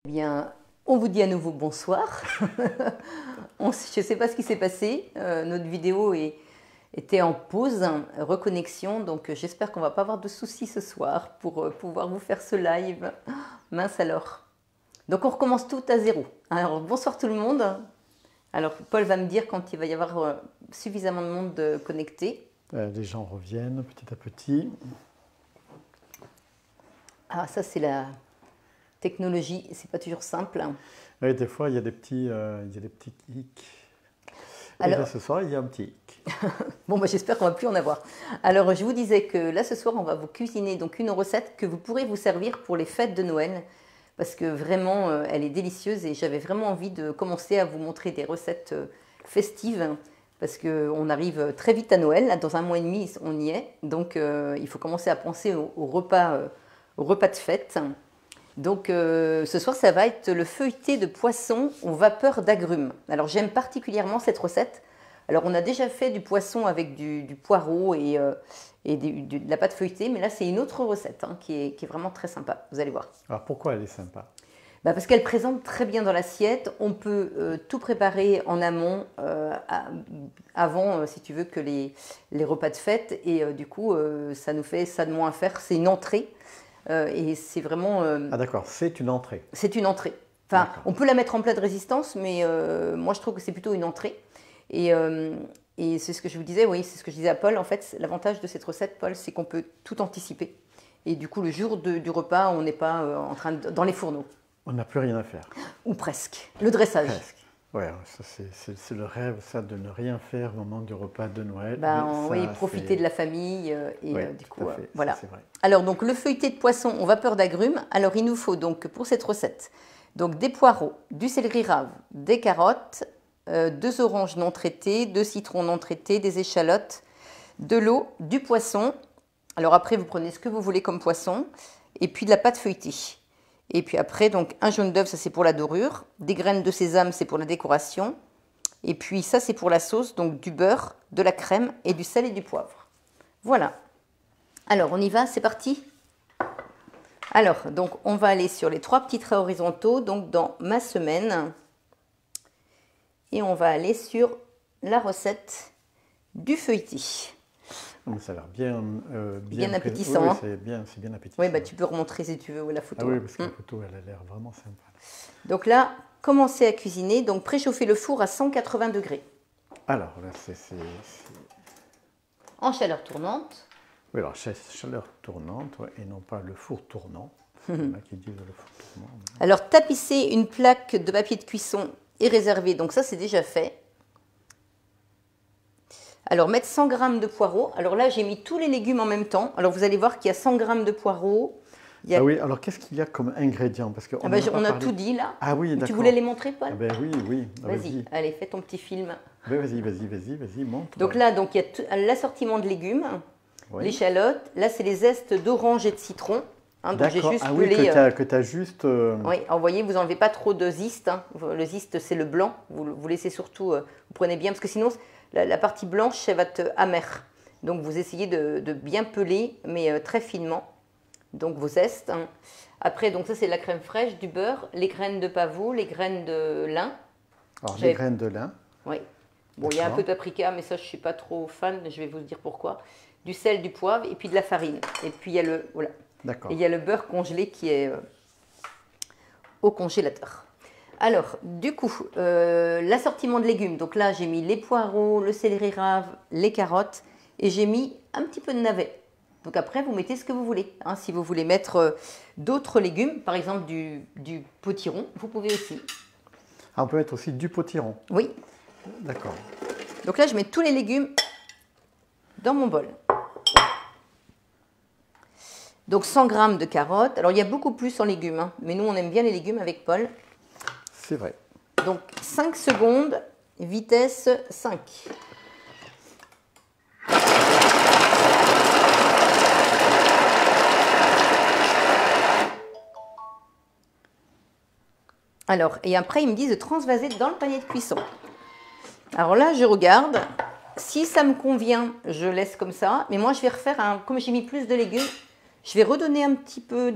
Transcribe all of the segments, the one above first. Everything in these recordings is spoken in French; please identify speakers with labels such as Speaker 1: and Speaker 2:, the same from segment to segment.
Speaker 1: Bien, on vous dit à nouveau bonsoir. Je ne sais pas ce qui s'est passé. Notre vidéo était en pause, reconnexion. Donc j'espère qu'on ne va pas avoir de soucis ce soir pour pouvoir vous faire ce live. Mince alors. Donc on recommence tout à zéro. Alors bonsoir tout le monde. Alors Paul va me dire quand il va y avoir suffisamment de monde connecté.
Speaker 2: Les gens reviennent petit à petit.
Speaker 1: Ah, ça c'est la technologie, c'est pas toujours simple.
Speaker 2: Oui, des fois il y a des petits hicks. Alors, et là, ce soir il y a un petit hic.
Speaker 1: Bon, bah, j'espère qu'on va plus en avoir. Alors je vous disais que là ce soir on va vous cuisiner donc une recette que vous pourrez vous servir pour les fêtes de Noël. Parce que vraiment elle est délicieuse et j'avais vraiment envie de commencer à vous montrer des recettes festives. Parce qu'on arrive très vite à Noël, là, dans un mois et demi on y est. Donc il faut commencer à penser au repas de fête. Donc ce soir ça va être le feuilleté de poisson aux vapeurs d'agrumes. Alors j'aime particulièrement cette recette. Alors on a déjà fait du poisson avec du poireau et de la pâte feuilletée, mais là c'est une autre recette qui est vraiment très sympa, vous allez voir.
Speaker 2: Alors pourquoi elle est sympa?
Speaker 1: Parce qu'elle présente très bien dans l'assiette. On peut tout préparer en amont, avant, si tu veux, que les repas de fête. Et du coup, ça nous fait ça de moins à faire. C'est une entrée. Et c'est vraiment...
Speaker 2: Ah d'accord, c'est une entrée.
Speaker 1: C'est une entrée. Enfin, on peut la mettre en plat de résistance, mais moi je trouve que c'est plutôt une entrée. Et c'est ce que je vous disais, oui, c'est ce que je disais à Paul. En fait, l'avantage de cette recette, Paul, c'est qu'on peut tout anticiper. Et du coup, le jour du repas, on n'est pas en train dans les fourneaux.
Speaker 2: On n'a plus rien à faire.
Speaker 1: Ou presque. Le dressage.
Speaker 2: Presque. Ouais, c'est le rêve, ça, de ne rien faire au moment du repas de Noël.
Speaker 1: Oui, profiter de la famille du coup, voilà.
Speaker 2: Ça, vrai.
Speaker 1: Alors donc le feuilleté de poisson aux vapeurs d'agrumes. Alors il nous faut donc pour cette recette donc des poireaux, du céleri rave, des carottes, 2 oranges non traitées, 2 citrons non traités, des échalotes, de l'eau, du poisson. Alors après vous prenez ce que vous voulez comme poisson et puis de la pâte feuilletée. Et puis après, donc un jaune d'œuf, ça c'est pour la dorure. Des graines de sésame, c'est pour la décoration. Et puis ça, c'est pour la sauce, donc du beurre, de la crème et du sel et du poivre. Voilà. Alors, on y va, c'est parti. Alors, donc on va aller sur les 3 petits traits horizontaux, donc dans ma semaine. Et on va aller sur la recette du feuilleté.
Speaker 2: Ça a l'air bien
Speaker 1: appétissant.
Speaker 2: Oui, c'est bien appétissant.
Speaker 1: Oui, tu peux remontrer si tu veux la photo.
Speaker 2: Ah oui, parce que la photo, elle a l'air vraiment sympa.
Speaker 1: Donc là, commencez à cuisiner. Donc préchauffez le four à 180 degrés.
Speaker 2: Alors là, c'est...
Speaker 1: En chaleur tournante.
Speaker 2: Oui, alors chaleur tournante, ouais, et non pas le four tournant. Il y en a qui disent le four tournant. Mais...
Speaker 1: Alors tapissez une plaque de papier de cuisson et réservez. Donc ça, c'est déjà fait. Alors, mettre 100 g de poireaux. Alors là, j'ai mis tous les légumes en même temps. Alors, vous allez voir qu'il y a 100 g de poireaux.
Speaker 2: Ah oui, alors qu'est-ce qu'il y a comme ingrédients? Parce que
Speaker 1: on a tout dit là.
Speaker 2: Ah oui, d'accord.
Speaker 1: Tu voulais les montrer, Paul?
Speaker 2: Oui.
Speaker 1: Vas-y, allez, fais ton petit film.
Speaker 2: Vas-y, montre.
Speaker 1: Donc là, il y a l'assortiment de légumes, l'échalote. Là, c'est les zestes d'orange et de citron.
Speaker 2: Donc j'ai juste que tu as juste...
Speaker 1: Oui, alors vous voyez, vous n'enlevez pas trop de zeste. Le zeste, c'est le blanc. Vous laissez surtout, vous prenez bien, parce que sinon... La partie blanche, elle va être amère. Donc, vous essayez de bien peler, mais très finement. Donc, vos zestes. Après, donc ça, c'est de la crème fraîche, du beurre, les graines de pavot, les graines de lin.
Speaker 2: Alors, les graines de lin.
Speaker 1: Oui. Bon, il y a un peu de paprika, mais ça, je ne suis pas trop fan. Je vais vous dire pourquoi. Du sel, du poivre et puis de la farine. Et puis, il y a le, voilà.
Speaker 2: D'accord.
Speaker 1: Et il y a le beurre congelé qui est au congélateur. Alors, du coup, l'assortiment de légumes. Donc là, j'ai mis les poireaux, le céleri rave, les carottes et j'ai mis un petit peu de navet. Donc après, vous mettez ce que vous voulez. Si vous voulez mettre d'autres légumes, par exemple du potiron, vous pouvez aussi.
Speaker 2: On peut mettre aussi du potiron?
Speaker 1: Oui.
Speaker 2: D'accord.
Speaker 1: Donc là, je mets tous les légumes dans mon bol. Donc 100 g de carottes. Alors, il y a beaucoup plus en légumes, mais nous, on aime bien les légumes avec Paul.
Speaker 2: C'est vrai.
Speaker 1: Donc 5 secondes, vitesse 5. Alors, et après, ils me disent de transvaser dans le panier de cuisson. Alors là, je regarde. Si ça me convient, je laisse comme ça. Mais moi, je vais refaire, comme j'ai mis plus de légumes, je vais redonner un petit peu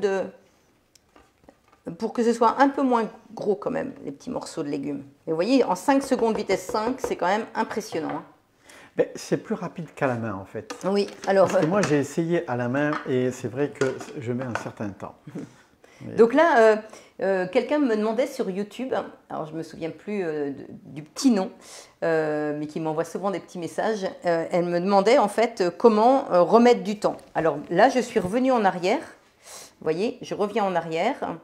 Speaker 1: pour que ce soit un peu moins gros quand même, les petits morceaux de légumes. Et vous voyez, en 5 secondes, vitesse 5, c'est quand même impressionnant. Hein.
Speaker 2: Mais c'est plus rapide qu'à la main en fait.
Speaker 1: Oui, alors...
Speaker 2: Parce que moi j'ai essayé à la main et c'est vrai que je mets un certain temps. Mais...
Speaker 1: Donc là, quelqu'un me demandait sur YouTube, alors je ne me souviens plus du petit nom, mais qui m'envoie souvent des petits messages, elle me demandait en fait comment remettre du temps. Alors là, je suis revenue en arrière, vous voyez, je reviens en arrière,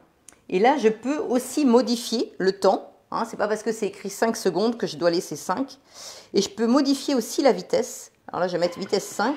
Speaker 1: et là, je peux aussi modifier le temps. Hein, ce n'est pas parce que c'est écrit 5 secondes que je dois laisser 5. Et je peux modifier aussi la vitesse. Alors là, je vais mettre vitesse 5.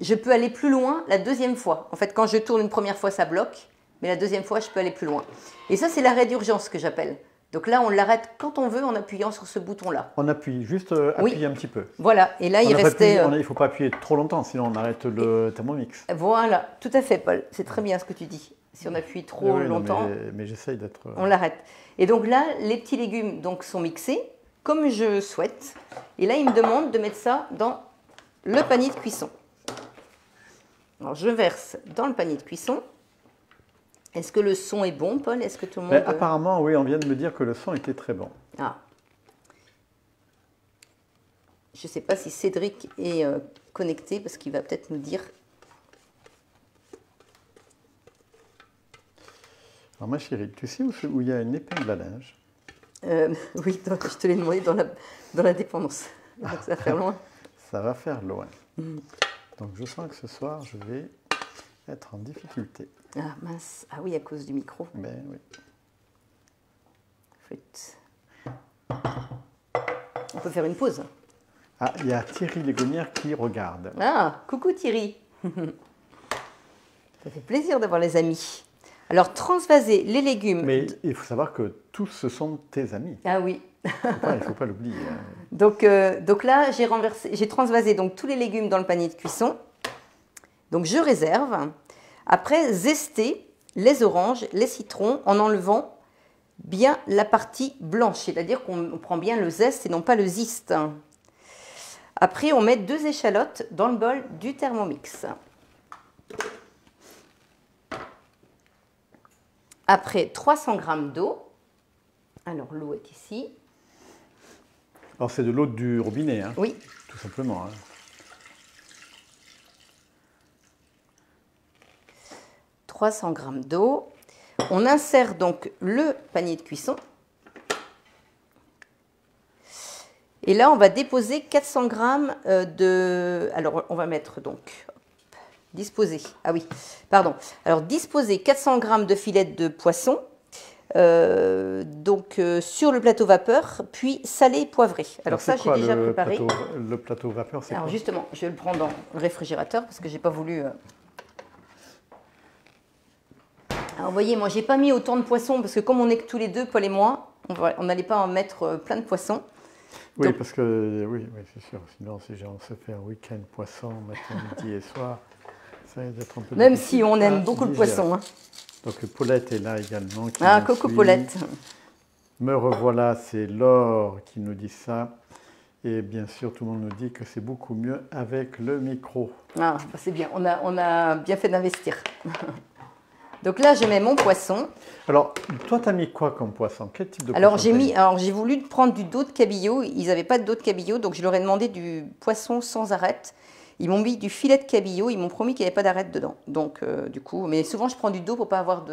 Speaker 1: Je peux aller plus loin la deuxième fois. En fait, quand je tourne une première fois, ça bloque. Mais la deuxième fois, je peux aller plus loin. Et ça, c'est l'arrêt d'urgence que j'appelle. Donc là, on l'arrête quand on veut en appuyant sur ce bouton-là.
Speaker 2: On appuie, juste appuyer un petit peu.
Speaker 1: Voilà, et là, il restait...
Speaker 2: il ne faut pas appuyer trop longtemps, sinon on arrête le Thermomix.
Speaker 1: Voilà, tout à fait, Paul. C'est très bien ce que tu dis. Si on appuie trop longtemps,
Speaker 2: mais j'essaye d'être...
Speaker 1: on l'arrête. Et donc là, les petits légumes donc, sont mixés, comme je souhaite. Et là, il me demande de mettre ça dans le panier de cuisson. Alors, je verse dans le panier de cuisson. Est-ce que le son est bon, Paul? Est-ce que tout le monde...
Speaker 2: Apparemment, oui, on vient de me dire que le son était très bon.
Speaker 1: Ah. Je ne sais pas si Cédric est connecté, parce qu'il va peut-être nous dire...
Speaker 2: Alors ma chérie, tu sais où il y a une épingle à linge?
Speaker 1: Oui, donc, je te l'ai demandé dans la dépendance. Donc ça va faire loin.
Speaker 2: Ça va faire loin. Donc je sens que ce soir, je vais être en difficulté.
Speaker 1: Ah mince, ah oui, à cause du micro.
Speaker 2: Ben oui.
Speaker 1: Flûte. On peut faire une pause.
Speaker 2: Ah, il y a Thierry Légonière qui regarde.
Speaker 1: Ah, coucou Thierry. Ça fait plaisir d'avoir les amis. Alors, transvaser les légumes...
Speaker 2: Mais il faut savoir que tous, ce sont tes amis.
Speaker 1: Ah oui.
Speaker 2: Il ne faut pas l'oublier.
Speaker 1: Donc là, j'ai transvasé donc, tous les légumes dans le panier de cuisson. Donc, je réserve. Après, zester les oranges, les citrons, en enlevant bien la partie blanche. C'est-à-dire qu'on prend bien le zeste et non pas le ziste. Après, on met 2 échalotes dans le bol du Thermomix. Après, 300 g d'eau. Alors, l'eau est ici.
Speaker 2: Alors, c'est de l'eau du robinet, hein?
Speaker 1: Oui.
Speaker 2: Tout simplement. Hein.
Speaker 1: 300 g d'eau. On insère donc le panier de cuisson. Et là, on va déposer 400 g de... Alors, on va mettre donc... Disposer. Ah oui, pardon. Alors, disposer 400 g de filets de poisson sur le plateau vapeur, puis salé et poivré. Alors ça, j'ai déjà préparé.
Speaker 2: Le plateau vapeur, c'est quoi?
Speaker 1: Alors justement, je vais le prendre dans le réfrigérateur parce que j'ai pas voulu... Alors, vous voyez, moi, j'ai pas mis autant de poissons parce que comme on est que tous les deux, Paul et moi, on n'allait pas en mettre plein de poissons.
Speaker 2: Oui,
Speaker 1: Donc,
Speaker 2: parce que, oui c'est sûr. Sinon, si on se fait un week-end poisson, matin, midi et soir...
Speaker 1: Même si on aime beaucoup le poisson. Hein.
Speaker 2: Donc Paulette est là également.
Speaker 1: Ah, coucou Paulette.
Speaker 2: Me revoilà, c'est Laure qui nous dit ça. Et bien sûr, tout le monde nous dit que c'est beaucoup mieux avec le micro.
Speaker 1: Ah, bah c'est bien, on a bien fait d'investir. Donc là, je mets mon poisson.
Speaker 2: Alors, toi, tu as mis quoi comme poisson? Quel type de
Speaker 1: alors,
Speaker 2: poisson?
Speaker 1: j'ai voulu prendre du dos de cabillaud. Ils n'avaient pas de dos de cabillaud, donc je leur ai demandé du poisson sans arête. Ils m'ont mis du filet de cabillaud, ils m'ont promis qu'il n'y avait pas d'arête dedans. Donc, du coup, mais souvent, je prends du dos pour ne pas avoir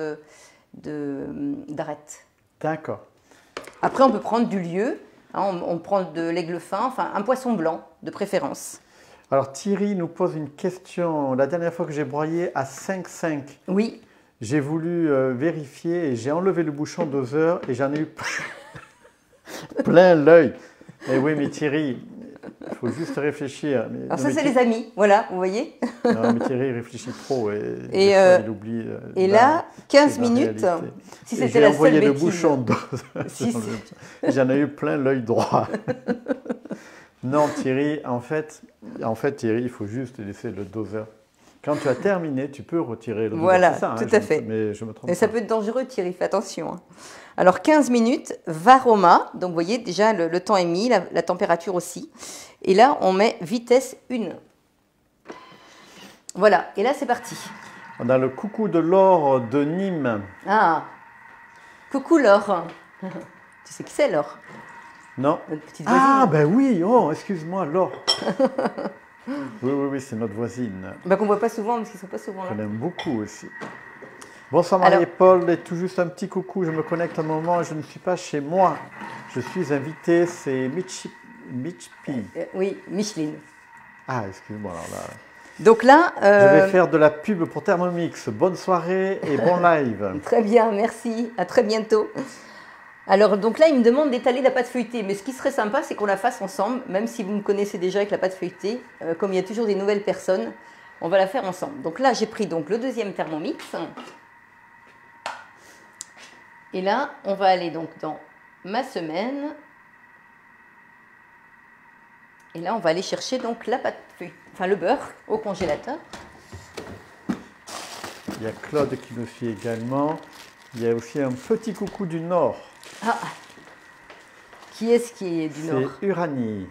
Speaker 1: d'arête.
Speaker 2: D'accord.
Speaker 1: Après, on peut prendre du lieu. Hein, on prend de l'aigle fin, enfin, un poisson blanc, de préférence.
Speaker 2: Alors, Thierry nous pose une question. La dernière fois que j'ai broyé à 5,5.
Speaker 1: Oui.
Speaker 2: J'ai voulu vérifier et j'ai enlevé le bouchon doseur et j'en ai eu plein l'œil. Et oui, mais Thierry... Il faut juste réfléchir.
Speaker 1: Alors ça, c'est les amis, voilà, vous voyez.
Speaker 2: Non, mais Thierry réfléchit trop et il oublie.
Speaker 1: Et là, 15 minutes, si c'était la seule bêtise. J'ai envoyé
Speaker 2: le bouchon d'eau. J'en ai eu plein l'œil droit. Non, Thierry, en fait, Thierry, il faut juste laisser le doseur. Quand tu as terminé, tu peux retirer le doseur.
Speaker 1: Voilà,
Speaker 2: ça,
Speaker 1: tout à fait.
Speaker 2: Mais je me trompe
Speaker 1: pas. Ça peut être dangereux, Thierry, fais attention. Hein. Alors, 15 minutes, Varoma. Donc, vous voyez, déjà, le temps est mis, la température aussi. Et là, on met vitesse 1. Voilà, et là, c'est parti.
Speaker 2: On a le coucou de Laure de Nîmes.
Speaker 1: Ah, coucou Laure. Tu sais qui c'est Laure?
Speaker 2: Non.
Speaker 1: Notre petite voisine.
Speaker 2: Ah, ben oui, oh, excuse-moi, Laure. Oui, c'est notre voisine.
Speaker 1: Bah, qu'on voit pas souvent, parce qu'ils sont pas souvent là.
Speaker 2: On aime beaucoup aussi. Bonsoir Marie et Paul, et tout juste un petit coucou, je me connecte un moment, je ne suis pas chez moi. Je suis invité, c'est Mitchpi.
Speaker 1: Oui, Micheline.
Speaker 2: Ah, excuse-moi, alors là.
Speaker 1: Donc là...
Speaker 2: Je vais faire de la pub pour Thermomix. Bonne soirée et bon live.
Speaker 1: Très bien, merci. À très bientôt. Alors, donc là, il me demande d'étaler la pâte feuilletée. Mais ce qui serait sympa, c'est qu'on la fasse ensemble, même si vous me connaissez déjà avec la pâte feuilletée. Comme il y a toujours des nouvelles personnes, on va la faire ensemble. Donc là, j'ai pris donc le deuxième Thermomix. Et là, on va aller donc dans ma semaine. Et là, on va aller chercher donc la pâte feuilletée, enfin le beurre au congélateur.
Speaker 2: Il y a Claude qui nous suit également. Il y a aussi un petit coucou du Nord.
Speaker 1: Ah, qui est-ce qui est du Nord?
Speaker 2: C'est Uranie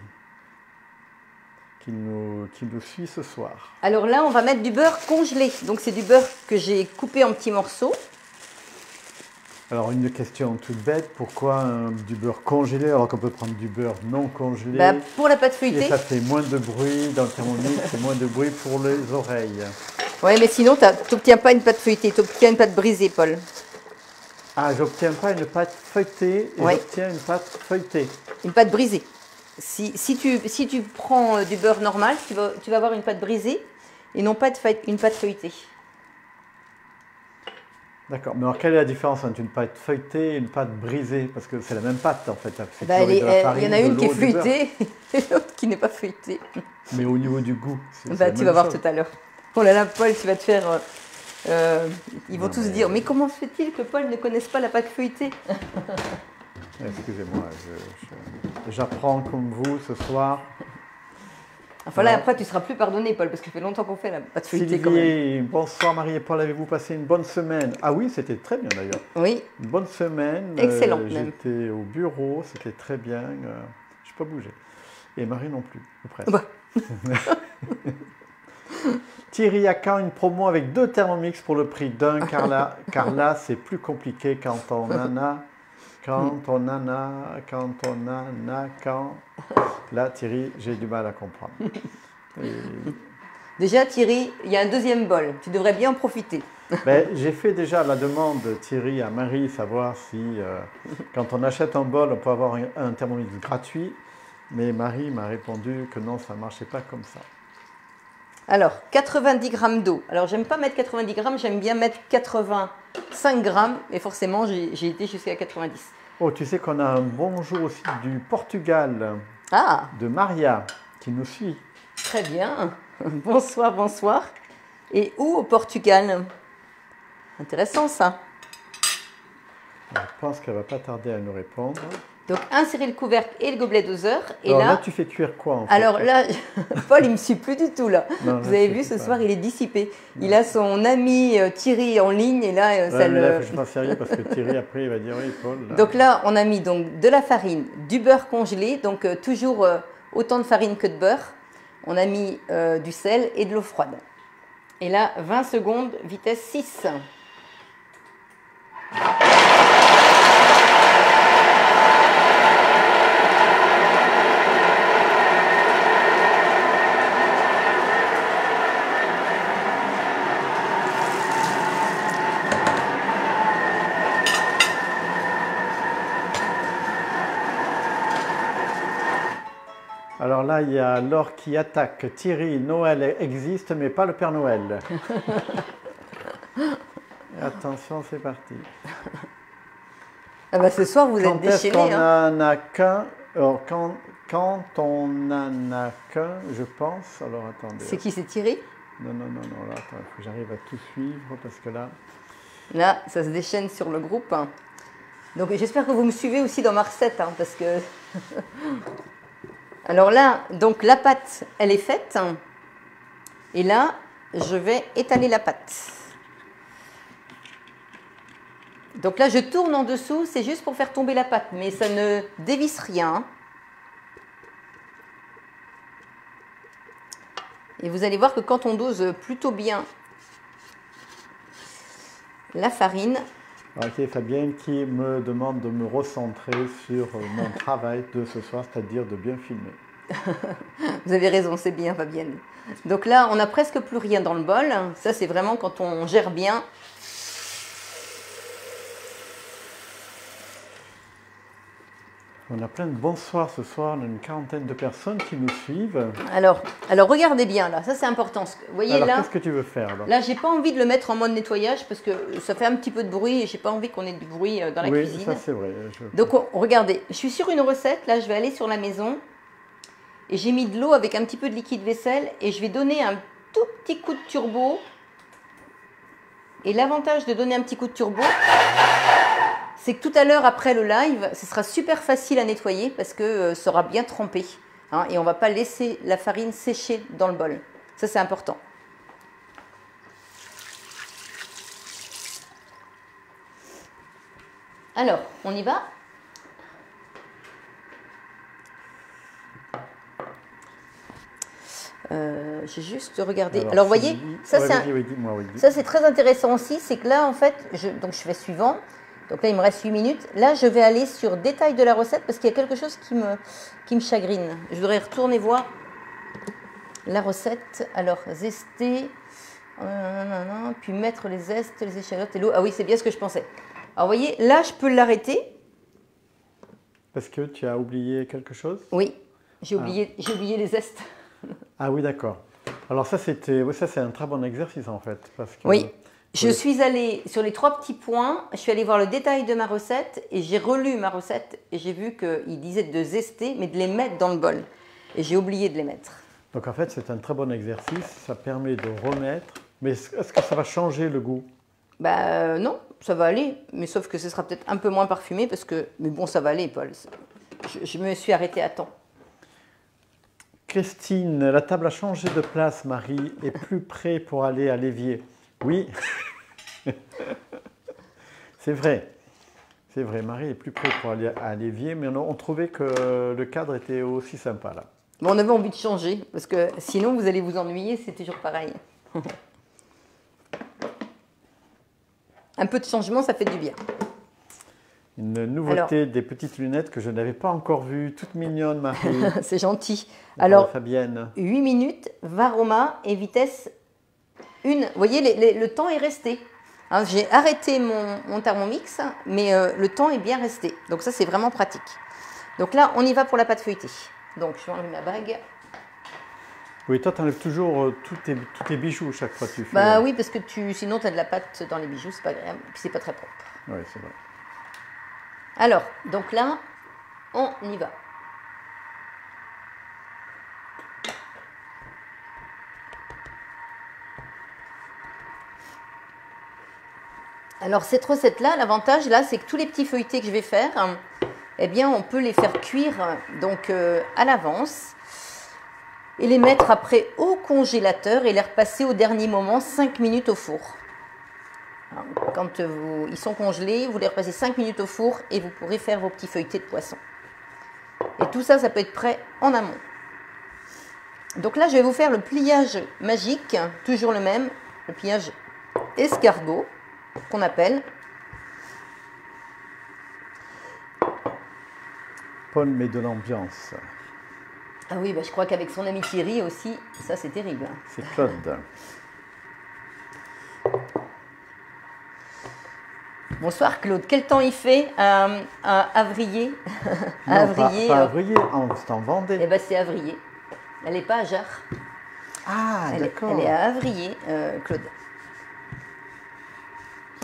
Speaker 2: qui nous suit ce soir.
Speaker 1: Alors là, on va mettre du beurre congelé. Donc c'est du beurre que j'ai coupé en petits morceaux.
Speaker 2: Alors une question toute bête, pourquoi du beurre congelé alors qu'on peut prendre du beurre non congelé?
Speaker 1: Bah, pour la pâte feuilletée.
Speaker 2: Et ça fait moins de bruit dans le Thermomix, c'est moins de bruit pour les oreilles.
Speaker 1: Ouais, mais sinon, tu n'obtiens pas une pâte feuilletée, tu obtiens une pâte brisée, Paul.
Speaker 2: Ah, j'obtiens pas une pâte feuilletée,
Speaker 1: Ouais.
Speaker 2: j'obtiens une pâte feuilletée.
Speaker 1: Une pâte brisée. Si tu prends du beurre normal, tu vas avoir une pâte brisée et non pas une pâte feuilletée.
Speaker 2: D'accord, mais alors quelle est la différence entre une pâte feuilletée et une pâte brisée? Parce que c'est la même pâte en fait.
Speaker 1: Bah, il y en a une qui est feuilletée et l'autre qui n'est pas feuilletée.
Speaker 2: Mais au niveau du goût, c'est
Speaker 1: Bah, tu vas voir tout à l'heure. Oh là là, Paul, tu vas te faire... ils vont tous dire, mais comment se fait-il que Paul ne connaisse pas la pâte feuilletée?
Speaker 2: Excusez-moi, j'apprends comme vous ce soir.
Speaker 1: Enfin là, après, tu ne seras plus pardonné, Paul, parce que ça fait longtemps qu'on fait la pâte feuilletée quand même.
Speaker 2: Sylvie, bonsoir Marie et Paul, avez-vous passé une bonne semaine? Ah oui, c'était très bien d'ailleurs.
Speaker 1: Oui.
Speaker 2: Une bonne semaine.
Speaker 1: Excellent même.
Speaker 2: J'étais au bureau, c'était très bien. Je n'ai pas bougé. Et Marie non plus, ou presque.
Speaker 1: Bah.
Speaker 2: Thierry, à quand une promo avec 2 Thermomix pour le prix d'un? Car là, c'est plus compliqué quand on en a. Là, Thierry, j'ai du mal à comprendre.
Speaker 1: Déjà, Thierry, il y a un deuxième bol. Tu devrais bien en profiter.
Speaker 2: Ben, j'ai fait déjà la demande, Thierry, à Marie, savoir si, quand on achète un bol, on peut avoir un Thermomix gratuit. Mais Marie m'a répondu que non, ça ne marchait pas comme ça.
Speaker 1: Alors, 90 grammes d'eau. Alors, j'aime pas mettre 90 grammes, j'aime bien mettre 85 grammes. Et forcément, j'ai été jusqu'à 90.
Speaker 2: Oh, tu sais qu'on a un bonjour aussi du Portugal, de Maria, qui nous suit.
Speaker 1: Très bien. Bonsoir, bonsoir. Et où au Portugal? Intéressant ça.
Speaker 2: Je pense qu'elle ne va pas tarder à nous répondre.
Speaker 1: Donc, insérer le couvercle et le gobelet doseur. Et
Speaker 2: alors
Speaker 1: là,
Speaker 2: tu fais cuire quoi en fait?
Speaker 1: Alors là, Paul, il ne me suit plus du tout là.
Speaker 2: Non,
Speaker 1: vous avez vu, ce soir, il est dissipé. Il a son ami Thierry en ligne et là, ça le...
Speaker 2: Là, je ne suis pas sérieux parce que Thierry, après, il va dire oui, Paul. Là.
Speaker 1: Donc là, on a mis donc, de la farine, du beurre congelé, donc toujours autant de farine que de beurre. On a mis du sel et de l'eau froide. Et là, 20 secondes, vitesse 6.
Speaker 2: Alors là, il y a Laure qui attaque. Thierry, Noël existe, mais pas le Père Noël. Attention, c'est parti.
Speaker 1: Ah bah ce soir, vous êtes déchaînés.
Speaker 2: Quand on n'en a qu'un, quand on n'en a qu'un, je pense. Alors attendez.
Speaker 1: C'est qui, c'est Thierry?
Speaker 2: Non, là, attends, il faut que j'arrive à tout suivre parce que là.
Speaker 1: Là, ça se déchaîne sur le groupe. Donc j'espère que vous me suivez aussi dans ma recette, hein, parce que... Alors là, donc la pâte, elle est faite. Et là, je vais étaler la pâte. Donc là, je tourne en dessous, c'est juste pour faire tomber la pâte, mais ça ne dévisse rien. Et vous allez voir que quand on dose plutôt bien la farine.
Speaker 2: Ok, Fabienne qui me demande de me recentrer sur mon travail de ce soir, c'est-à-dire de bien filmer.
Speaker 1: Vous avez raison, c'est bien, Fabienne. Donc là, on n'a presque plus rien dans le bol. Ça, c'est vraiment quand on gère bien.
Speaker 2: On a plein de bonsoirs ce soir, on a une quarantaine de personnes qui nous suivent.
Speaker 1: Alors regardez bien là, ça c'est important. Vous voyez
Speaker 2: alors,
Speaker 1: là,
Speaker 2: qu'est-ce que tu veux faire
Speaker 1: là, j'ai pas envie de le mettre en mode nettoyage parce que ça fait un petit peu de bruit et j'ai pas envie qu'on ait du bruit dans la cuisine.
Speaker 2: Oui, ça c'est vrai.
Speaker 1: Donc regardez, je suis sur une recette, là je vais aller sur la maison et j'ai mis de l'eau avec un petit peu de liquide vaisselle et je vais donner un tout petit coup de turbo. Et l'avantage de donner un petit coup de turbo, c'est que tout à l'heure, après le live, ce sera super facile à nettoyer parce que ça sera bien trempé. Hein, et on ne va pas laisser la farine sécher dans le bol. Ça, c'est important. Alors, on y va? J'ai juste regardé. Alors, vous voyez, ça, c'est très intéressant aussi. C'est que là, en fait, donc je fais suivant. Donc là, il me reste 8 minutes. Là, je vais aller sur détail de la recette parce qu'il y a quelque chose qui me chagrine. Je voudrais retourner voir la recette. Alors, zester, puis mettre les zestes, les échalotes et l'eau. Ah oui, c'est bien ce que je pensais. Alors, vous voyez, là, je peux l'arrêter.
Speaker 2: Parce que tu as oublié quelque chose?
Speaker 1: Oui, j'ai oublié les zestes.
Speaker 2: Ah oui, d'accord. Alors ça, c'est un très bon exercice en fait. Parce que,
Speaker 1: oui. Je suis allée sur les 3 petits points, je suis allée voir le détail de ma recette et j'ai relu ma recette et j'ai vu qu'il disait de zester, mais de les mettre dans le bol. Et j'ai oublié de les mettre.
Speaker 2: Donc en fait, c'est un très bon exercice, ça permet de remettre. Mais est-ce que ça va changer le goût?
Speaker 1: Non, ça va aller, mais sauf que ce sera peut-être un peu moins parfumé parce que... Mais bon, ça va aller, Paul. Je me suis arrêtée à temps.
Speaker 2: Christine, la table a changé de place, Marie est plus près pour aller à l'évier. Oui, c'est vrai. C'est vrai, Marie est plus près pour aller à l'évier, mais on trouvait que le cadre était aussi sympa là.
Speaker 1: Bon, on avait envie de changer, parce que sinon vous allez vous ennuyer, c'est toujours pareil. Un peu de changement, ça fait du bien.
Speaker 2: Une nouveauté, des petites lunettes que je n'avais pas encore vues, toutes mignonnes, Marie.
Speaker 1: C'est gentil. Alors,
Speaker 2: Fabienne.
Speaker 1: 8 minutes, Varoma et vitesse 1. Vous voyez, le temps est resté. Hein, j'ai arrêté mon Thermomix, mais le temps est bien resté. Donc ça, c'est vraiment pratique. Donc là, on y va pour la pâte feuilletée. Donc, je vais enlever ma bague.
Speaker 2: Oui, toi, tu enlèves toujours tous tes bijoux chaque fois que tu fais.
Speaker 1: Bah oui, parce que sinon, tu as de la pâte dans les bijoux, c'est pas agréable. Puis c'est pas très propre.
Speaker 2: Oui, c'est vrai.
Speaker 1: Alors, donc là, on y va. Alors cette recette-là, l'avantage là, c'est que tous les petits feuilletés que je vais faire, eh bien, on peut les faire cuire donc à l'avance et les mettre après au congélateur et les repasser au dernier moment 5 minutes au four. Alors, quand ils sont congelés, vous les repassez 5 minutes au four et vous pourrez faire vos petits feuilletés de poisson. Et tout ça, ça peut être prêt en amont. Donc là, je vais vous faire le pliage magique, toujours le même, le pliage escargot, qu'on appelle.
Speaker 2: Paul met de l'ambiance.
Speaker 1: Ah oui, je crois qu'avec son ami Thierry aussi, ça c'est terrible.
Speaker 2: C'est Claude.
Speaker 1: Bonsoir Claude, quel temps il fait à Avrier?
Speaker 2: À Avrier, pas Avrier, c'est en Vendée.
Speaker 1: Eh bien c'est Avrier, elle n'est pas à Jars.
Speaker 2: Ah d'accord.
Speaker 1: Elle est à Avrier, Claude.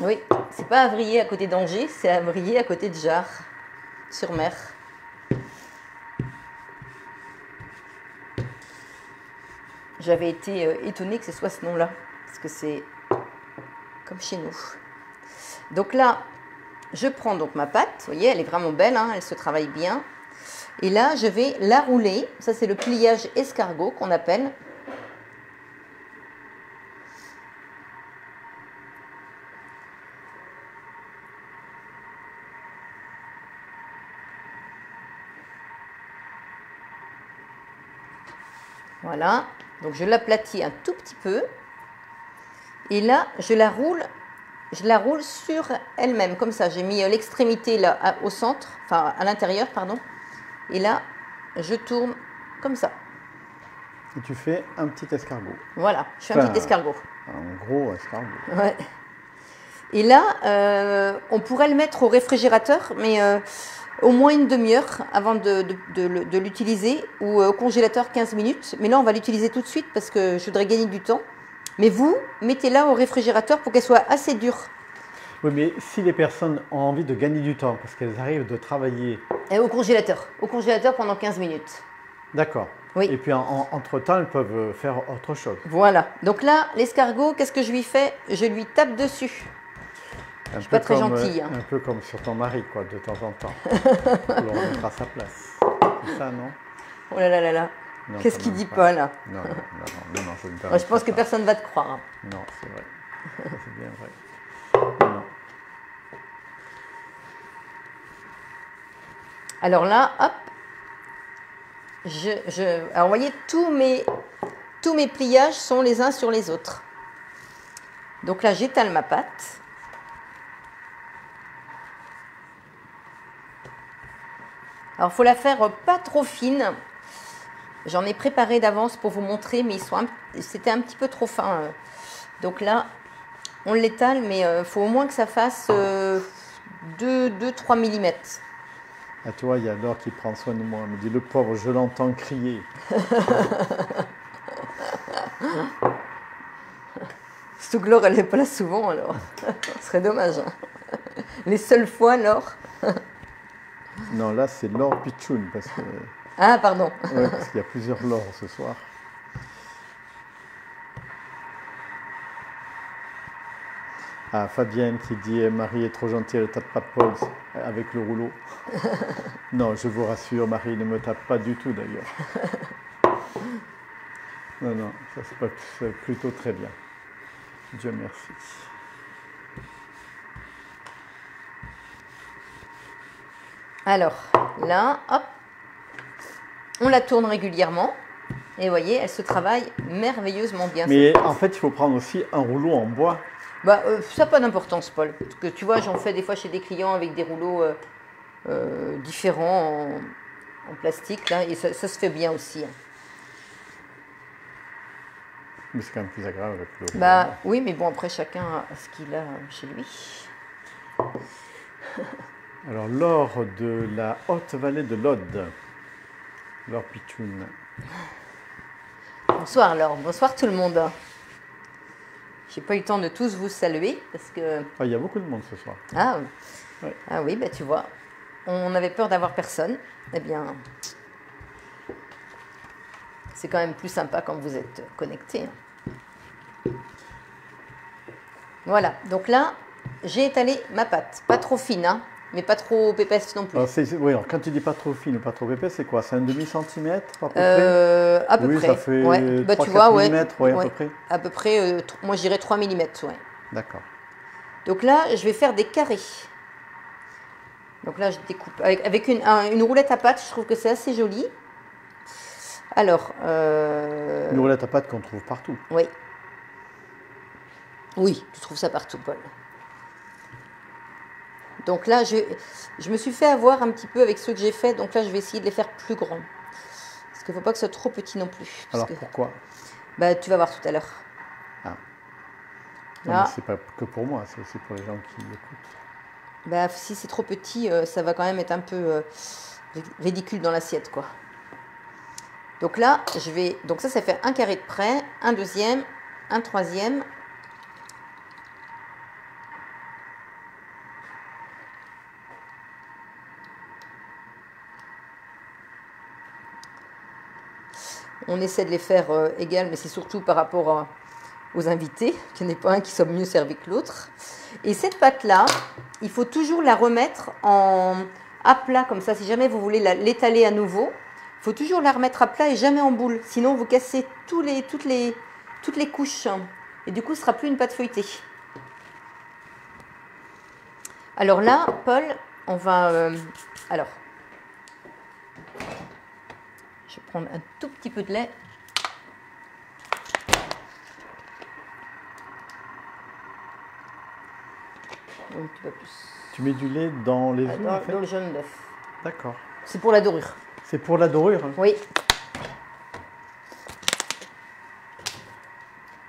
Speaker 1: Oui, c'est pas Avrier à côté d'Angers, c'est Avrier à côté de Jars, sur mer. J'avais été étonnée que ce soit ce nom-là, parce que c'est comme chez nous. Donc là, je prends donc ma pâte, vous voyez, elle est vraiment belle, hein, elle se travaille bien. Et là, je vais la rouler, ça c'est le pliage escargot qu'on appelle. Voilà, donc je l'aplatis un tout petit peu. Et là, je la roule je la roule sur elle-même, comme ça. J'ai mis l'extrémité là au centre, enfin à l'intérieur, pardon. Et là, je tourne comme ça.
Speaker 2: Et tu fais un petit escargot.
Speaker 1: Voilà, je fais un petit escargot.
Speaker 2: Un gros escargot.
Speaker 1: Ouais. Et là, on pourrait le mettre au réfrigérateur, mais au moins une demi-heure avant de l'utiliser, ou au congélateur 15 minutes. Mais là, on va l'utiliser tout de suite parce que je voudrais gagner du temps. Mais vous, mettez-la au réfrigérateur pour qu'elle soit assez dure.
Speaker 2: Oui, mais si les personnes ont envie de gagner du temps, parce qu'elles arrivent de travailler...
Speaker 1: Et au congélateur pendant 15 minutes.
Speaker 2: D'accord.
Speaker 1: Oui.
Speaker 2: Et puis entre-temps, elles peuvent faire autre chose.
Speaker 1: Voilà. Donc là, l'escargot, qu'est-ce que je lui fais? Je lui tape dessus. Je suis pas très gentille.
Speaker 2: Un peu comme sur ton mari, quoi, de temps en temps. On le remettre à sa place. C'est ça, non?
Speaker 1: Oh là là là là. Qu'est-ce qu'il dit pas là?
Speaker 2: Non, je ne
Speaker 1: Moi, je pense que personne ne va te croire.
Speaker 2: Non, c'est vrai. C'est bien vrai. Non.
Speaker 1: Alors là, hop. Alors, vous voyez, tous mes pliages sont les uns sur les autres. Donc là, j'étale ma pâte. Alors, il faut la faire pas trop fine. J'en ai préparé d'avance pour vous montrer, mais c'était un petit peu trop fin. Donc là, on l'étale, mais il faut au moins que ça fasse 2-3 mm.
Speaker 2: À toi, il y a Laure qui prend soin de moi. Elle me dit, le pauvre, je l'entends crier.
Speaker 1: Surtout que Laure, elle n'est pas là souvent, alors. Ce serait dommage. Hein. Les seules fois, Laure.
Speaker 2: Non, là, c'est Laure Pichoun, parce que...
Speaker 1: Ah, pardon.
Speaker 2: Ouais, parce qu'il y a plusieurs Laure ce soir. Ah, Fabienne qui dit Marie est trop gentille, elle ne tape pas Paul avec le rouleau. Non, je vous rassure, Marie ne me tape pas du tout d'ailleurs. Non, ça se passe plutôt très bien. Dieu merci.
Speaker 1: Alors, là, hop, on la tourne régulièrement. Et vous voyez, elle se travaille merveilleusement bien.
Speaker 2: Mais en fait, il faut prendre aussi un rouleau en bois.
Speaker 1: Bah, ça n'a pas d'importance, Paul. Parce que tu vois, j'en fais des fois chez des clients avec des rouleaux différents en plastique, là, et ça se fait bien aussi.
Speaker 2: Mais c'est quand même plus agréable avec le rouleau.
Speaker 1: Bah, oui, mais bon, après, chacun a ce qu'il a chez lui.
Speaker 2: Alors, Laure de la Haute-Vallée de l'Aude. Laure Pichoun.
Speaker 1: Bonsoir, Laure. Bonsoir, tout le monde. J'ai pas eu le temps de tous vous saluer parce que...
Speaker 2: Ah, il y a beaucoup de monde ce soir.
Speaker 1: Ah,
Speaker 2: ouais.
Speaker 1: Ah oui, bah, tu vois, on avait peur d'avoir personne. Eh bien, c'est quand même plus sympa quand vous êtes connectés. Voilà, donc là, j'ai étalé ma pâte. Pas trop fine, hein, mais pas trop épaisse non plus.
Speaker 2: Alors, quand tu dis pas trop fine ou pas trop épaisse, c'est quoi? C'est un demi-centimètre à peu près?
Speaker 1: À peu près.
Speaker 2: Ça fait
Speaker 1: ouais.
Speaker 2: 3,
Speaker 1: tu vois,
Speaker 2: 4 mm, ouais, à peu près.
Speaker 1: À peu près, moi je dirais 3 mm, ouais.
Speaker 2: D'accord.
Speaker 1: Donc là, je vais faire des carrés. Donc là, je découpe avec une roulette à pâte, je trouve que c'est assez joli. Alors...
Speaker 2: Une roulette à pâte qu'on trouve partout.
Speaker 1: Oui. Oui, tu trouves ça partout, Paul. Donc là, je me suis fait avoir un petit peu avec ceux que j'ai fait. Donc là, je vais essayer de les faire plus grands. Parce qu'il ne faut pas que ce soit trop petit non plus.
Speaker 2: Alors pourquoi?
Speaker 1: Bah, tu vas voir tout à l'heure.
Speaker 2: Ah.
Speaker 1: Là.
Speaker 2: C'est pas que pour moi, c'est aussi pour les gens qui écoutent.
Speaker 1: Bah, si c'est trop petit, ça va quand même être un peu ridicule dans l'assiette, quoi. Donc là, donc ça fait un carré de près, un deuxième, un troisième. On essaie de les faire égales, mais c'est surtout par rapport aux invités, qu'il n'y en ait pas un qui soit mieux servi que l'autre. Et cette pâte-là, il faut toujours la remettre à plat, comme ça. Si jamais vous voulez l'étaler à nouveau, il faut toujours la remettre à plat et jamais en boule. Sinon, vous cassez toutes les couches. Et du coup, ce ne sera plus une pâte feuilletée. Alors là, Paul, on va... alors... Je vais prendre un tout petit peu de lait. Un petit peu plus.
Speaker 2: Tu mets du lait dans les œufs, en fait?
Speaker 1: Dans le jaune d'œuf.
Speaker 2: D'accord.
Speaker 1: C'est pour la dorure.
Speaker 2: C'est pour la dorure, hein?
Speaker 1: Oui.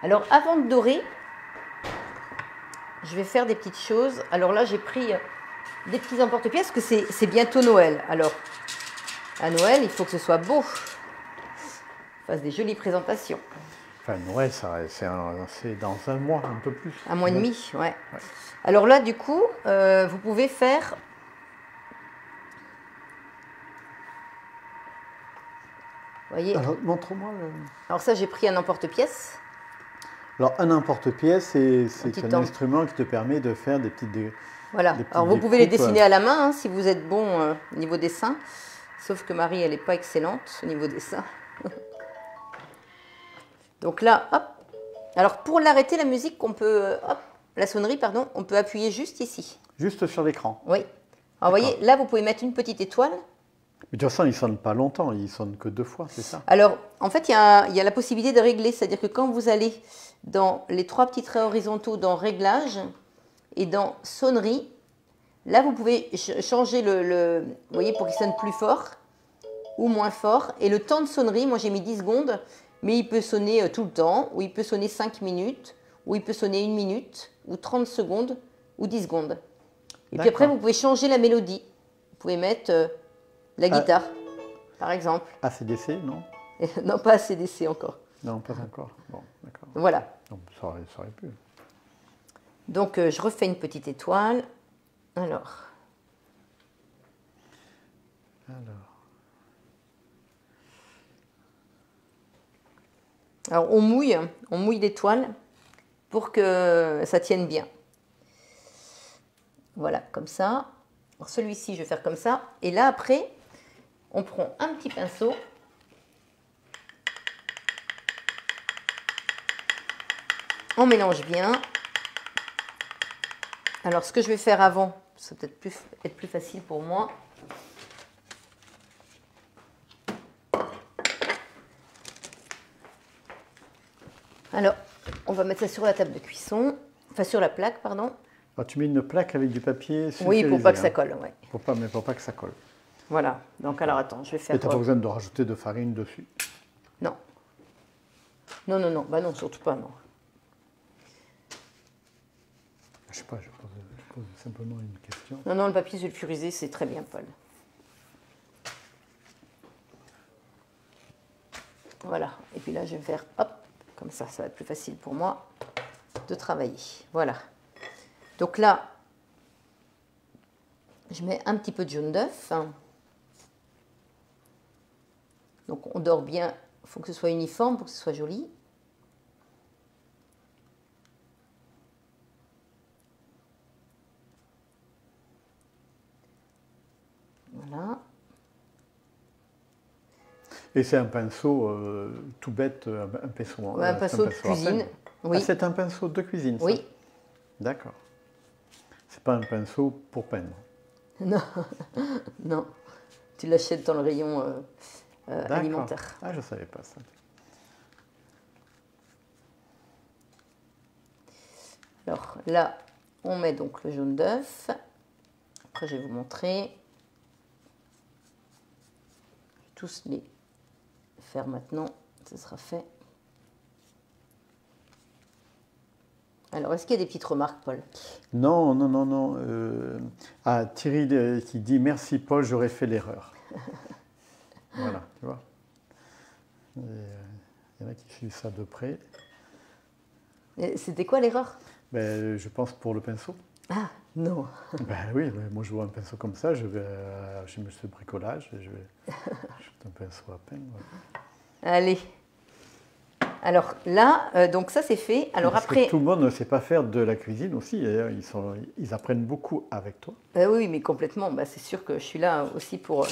Speaker 1: Alors, avant de dorer, je vais faire des petites choses. Alors là, j'ai pris des petits emporte-pièces, parce que c'est bientôt Noël. Alors, à Noël, il faut que ce soit beau. Fasse des jolies présentations.
Speaker 2: Enfin, Noël, c'est dans un mois, un peu plus.
Speaker 1: Un mois et demi, ouais. Alors là, du coup, vous pouvez faire... Vous voyez?
Speaker 2: Alors, montre-moi le...
Speaker 1: Alors ça, j'ai pris un emporte-pièce.
Speaker 2: Alors, un emporte-pièce, c'est un
Speaker 1: temps.
Speaker 2: instrument qui te permet de faire des petites...
Speaker 1: Voilà. Alors, vous pouvez les dessiner à la main, hein, si vous êtes bon au niveau dessin. Sauf que Marie, elle n'est pas excellente au niveau dessin. Donc là, hop. Alors, pour l'arrêter, la musique, on peut... hop, la sonnerie, pardon, on peut appuyer juste ici.
Speaker 2: Juste sur l'écran?
Speaker 1: Oui. Alors, vous voyez, là, vous pouvez mettre une petite étoile.
Speaker 2: Mais de toute façon, il ne sonne pas longtemps, il ne sonne que 2 fois, c'est ça?
Speaker 1: Alors, en fait, il y a la possibilité de régler. C'est-à-dire que quand vous allez dans les 3 petits traits horizontaux dans Réglages et dans Sonnerie, là, vous pouvez changer vous voyez, pour qu'il sonne plus fort ou moins fort. Et le temps de sonnerie, moi, j'ai mis 10 secondes, mais il peut sonner tout le temps, ou il peut sonner 5 minutes, ou il peut sonner 1 minute, ou 30 secondes, ou 10 secondes. Et puis après, vous pouvez changer la mélodie. Vous pouvez mettre la guitare, par exemple.
Speaker 2: AC/DC, non?
Speaker 1: Non, pas AC/DC encore.
Speaker 2: Non, pas encore. Bon, d'accord.
Speaker 1: Voilà.
Speaker 2: Non, ça aurait pu.
Speaker 1: Donc, je refais une petite étoile. Alors, on mouille l'étoile pour que ça tienne bien. Voilà, comme ça. Alors, celui-ci, je vais faire comme ça. Et là, après, on prend un petit pinceau. On mélange bien. Alors, ce que je vais faire avant, ça va peut-être être plus facile pour moi. Alors, on va mettre ça sur la table de cuisson, enfin sur la plaque, pardon.
Speaker 2: Alors, tu mets une plaque avec du papier sulfurisé.
Speaker 1: Oui, pour pas que ça colle, ouais.
Speaker 2: Mais pour pas que ça colle.
Speaker 1: Voilà. Donc, alors, attends, je vais faire...
Speaker 2: Et tu n'as pas besoin de rajouter de farine dessus?
Speaker 1: Non. Non, non, non. Bah non, surtout pas, non.
Speaker 2: Je sais pas, je pose simplement une question.
Speaker 1: Non, non, le papier sulfurisé, c'est très bien, Paul. Voilà. Et puis là, je vais faire, hop, comme ça va être plus facile pour moi de travailler. Voilà. Donc là, je mets un petit peu de jaune d'œuf. Donc on dore bien, il faut que ce soit uniforme pour que ce soit joli. Voilà.
Speaker 2: Et c'est un pinceau tout bête, un pinceau,
Speaker 1: Ouais, un pinceau de cuisine.
Speaker 2: Oui. Ah, c'est un pinceau de cuisine, ça?
Speaker 1: Oui.
Speaker 2: D'accord. C'est pas un pinceau pour peindre?
Speaker 1: Non, non. Tu l'achètes dans le rayon alimentaire.
Speaker 2: Ah, je ne savais pas ça.
Speaker 1: Alors là, on met donc le jaune d'œuf. Après, je vais vous montrer. Je vais tous les faire maintenant. Ce sera fait. Alors, est-ce qu'il y a des petites remarques, Paul?
Speaker 2: Non, non, non, non. Ah, Thierry qui dit « Merci, Paul, j'aurais fait l'erreur. » Voilà, tu vois. Il y en a qui suivent ça de près.
Speaker 1: C'était quoi l'erreur?
Speaker 2: Ben, je pense pour le pinceau.
Speaker 1: Ah, non.
Speaker 2: Ben oui, moi je vois un pinceau comme ça, je vais chez Monsieur Bricolage et je vais jeter un pinceau à peindre.
Speaker 1: Allez. Alors là, donc ça c'est fait. Alors
Speaker 2: parce
Speaker 1: après,
Speaker 2: que tout le monde ne sait pas faire de la cuisine aussi. D'ailleurs, ils apprennent beaucoup avec toi.
Speaker 1: Oui, mais complètement. Bah, c'est sûr que je suis là aussi pour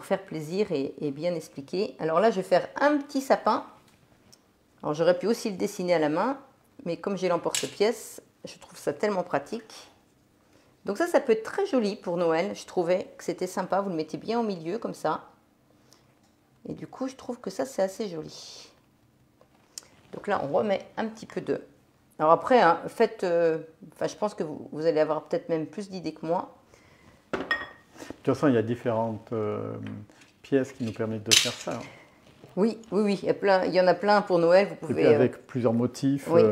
Speaker 1: faire plaisir et bien expliquer. Alors là, je vais faire un petit sapin. Alors j'aurais pu aussi le dessiner à la main, mais comme j'ai l'emporte-pièce, je trouve ça tellement pratique. Donc ça peut être très joli pour Noël. Je trouvais que c'était sympa. Vous le mettez bien au milieu comme ça. Et du coup, je trouve que ça c'est assez joli. Donc là, on remet un petit peu de Alors après, hein, faites, je pense que vous allez avoir peut-être même plus d'idées que moi.
Speaker 2: De toute façon, il y a différentes pièces qui nous permettent de faire ça. Hein.
Speaker 1: Oui, oui, oui, il y en a plein pour Noël. Vous pouvez,
Speaker 2: et puis avec plusieurs motifs.
Speaker 1: Oui.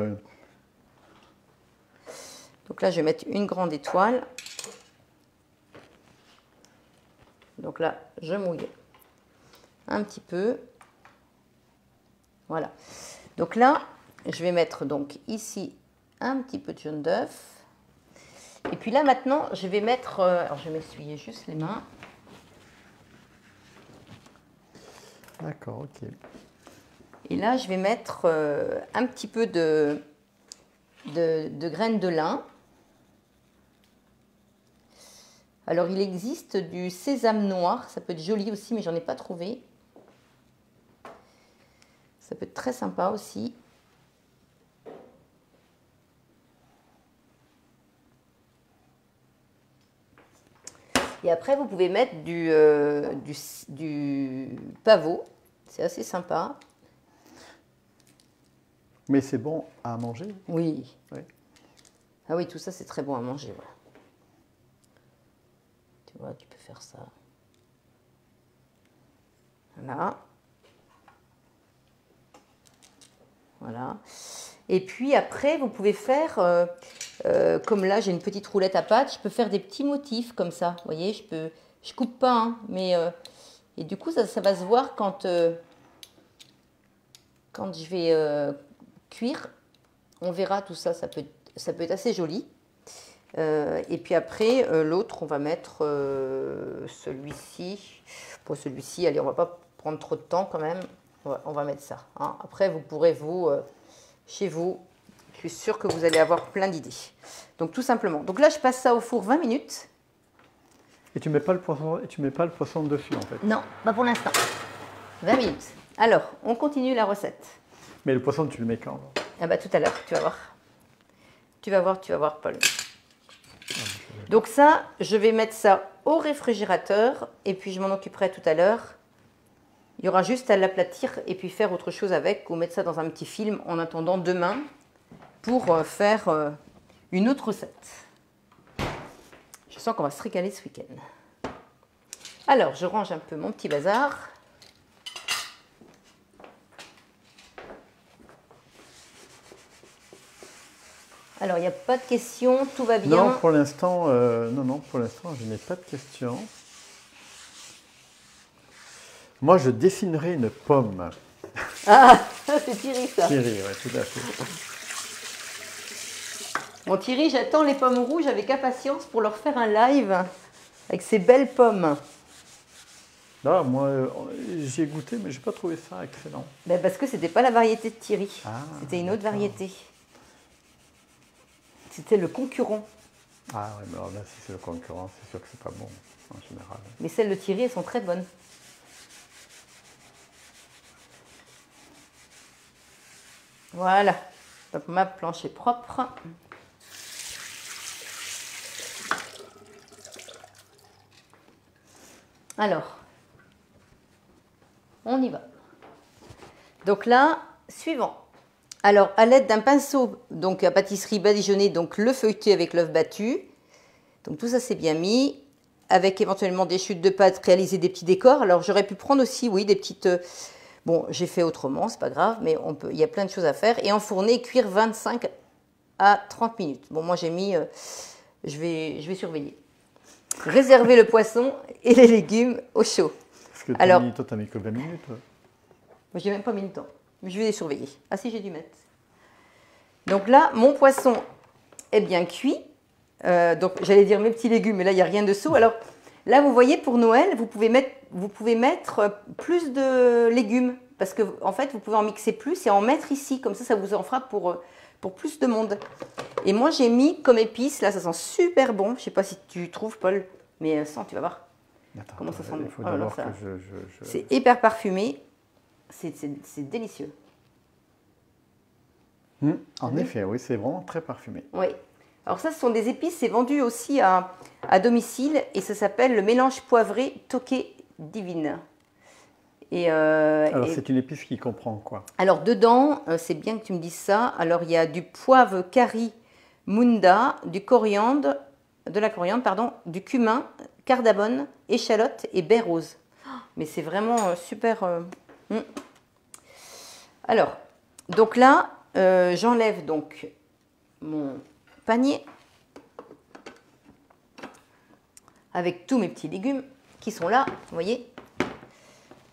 Speaker 1: Donc là, je vais mettre une grande étoile. Donc là, je mouille un petit peu. Voilà. Donc là, je vais mettre donc ici un petit peu de jaune d'œuf. Et puis là, maintenant, je vais mettre... alors, je vais m'essuyer juste les mains.
Speaker 2: D'accord, ok.
Speaker 1: Et là, je vais mettre un petit peu de graines de lin. Alors, il existe du sésame noir. Ça peut être joli aussi, mais j'en ai pas trouvé. Ça peut être très sympa aussi. Et après, vous pouvez mettre du pavot. C'est assez sympa.
Speaker 2: Mais c'est bon à manger?
Speaker 1: Oui.
Speaker 2: Oui.
Speaker 1: Ah oui, tout ça, c'est très bon à manger. Ouais. Tu vois, tu peux faire ça. Voilà. Voilà. Et puis après, vous pouvez faire, comme là, j'ai une petite roulette à pâte, je peux faire des petits motifs comme ça. Vous voyez, je coupe pas, hein, mais et du coup, ça va se voir quand je vais cuire. On verra tout ça, ça peut être assez joli. Et puis après, l'autre, on va mettre celui-ci. Pour celui-ci, allez, on va pas prendre trop de temps quand même. On va mettre ça. Hein. Après, vous pourrez chez vous, je suis sûre que vous allez avoir plein d'idées. Donc tout simplement. Donc là, je passe ça au four 20 minutes.
Speaker 2: Et tu mets pas le poisson dessus en fait?
Speaker 1: Non, pas pour l'instant. 20 minutes. Alors, on continue la recette.
Speaker 2: Mais le poisson, tu le mets quand?
Speaker 1: Ah bah tout à l'heure, tu vas voir. Tu vas voir, Paul. Donc ça, je vais mettre ça au réfrigérateur et puis je m'en occuperai tout à l'heure. Il y aura juste à l'aplatir et puis faire autre chose avec ou mettre ça dans un petit film en attendant demain pour faire une autre recette. Je sens qu'on va se régaler ce week-end. Alors, je range un peu mon petit bazar. Alors, il n'y a pas de questions, tout va bien.
Speaker 2: Non, pour l'instant, pour l'instant, je n'ai pas de questions. Moi, je dessinerai une pomme.
Speaker 1: Ah, c'est Thierry, ça.
Speaker 2: Thierry, oui, tout à fait.
Speaker 1: Bon, Thierry, j'attends les pommes rouges avec impatience pour leur faire un live avec ces belles pommes.
Speaker 2: Là, moi, j'y ai goûté, mais je n'ai pas trouvé ça excellent.
Speaker 1: Ben parce que c'était pas la variété de Thierry.
Speaker 2: Ah,
Speaker 1: c'était une autre variété. C'était le concurrent.
Speaker 2: Ah oui, mais alors là, si c'est le concurrent, c'est sûr que c'est pas bon, en général.
Speaker 1: Mais celles de Thierry, elles sont très bonnes. Voilà. Donc ma planche est propre. Alors, on y va. Donc là, suivant. Alors, à l'aide d'un pinceau, donc à pâtisserie badigeonnée, donc le feuilleté avec l'œuf battu. Donc tout ça, c'est bien mis. Avec éventuellement des chutes de pâte, réaliser des petits décors. Alors, j'aurais pu prendre aussi, oui, des petites... bon, j'ai fait autrement, c'est pas grave, mais il y a plein de choses à faire. Et enfourner, cuire 25 à 30 minutes. Bon, moi, j'ai mis... je vais surveiller. Réserver le poisson et les légumes au chaud.
Speaker 2: Parce que toi, tu as mis que 20 minutes. Ouais.
Speaker 1: Moi, j'ai même pas mis le temps. Je vais les surveiller. Ah si, j'ai dû mettre. Donc là, mon poisson est bien cuit. Donc j'allais dire mes petits légumes, mais là, il n'y a rien dessous. Alors là, vous voyez, pour Noël, vous pouvez mettre plus de légumes. Parce que en fait, vous pouvez en mixer plus et en mettre ici. Comme ça vous en fera pour plus de monde. Et moi, j'ai mis comme épice, là, ça sent super bon. Je ne sais pas si tu trouves, Paul, mais sens, tu vas voir. Comment ça sent bon.
Speaker 2: Il faut d'abord que
Speaker 1: C'est hyper parfumé. C'est délicieux.
Speaker 2: En effet, oui, c'est vraiment très parfumé.
Speaker 1: Oui. Alors ça, ce sont des épices, c'est vendu aussi à domicile et ça s'appelle le mélange poivré Toqué Divine.
Speaker 2: Alors, c'est une épice qui comprend quoi?
Speaker 1: Alors, dedans, c'est bien que tu me dises ça. Alors, il y a du poivre curry munda, du coriandre, de la coriandre, pardon, du cumin, cardamone, échalote et baie rose. Mais c'est vraiment super. Alors, donc là, j'enlève donc mon panier avec tous mes petits légumes qui sont là. Vous voyez,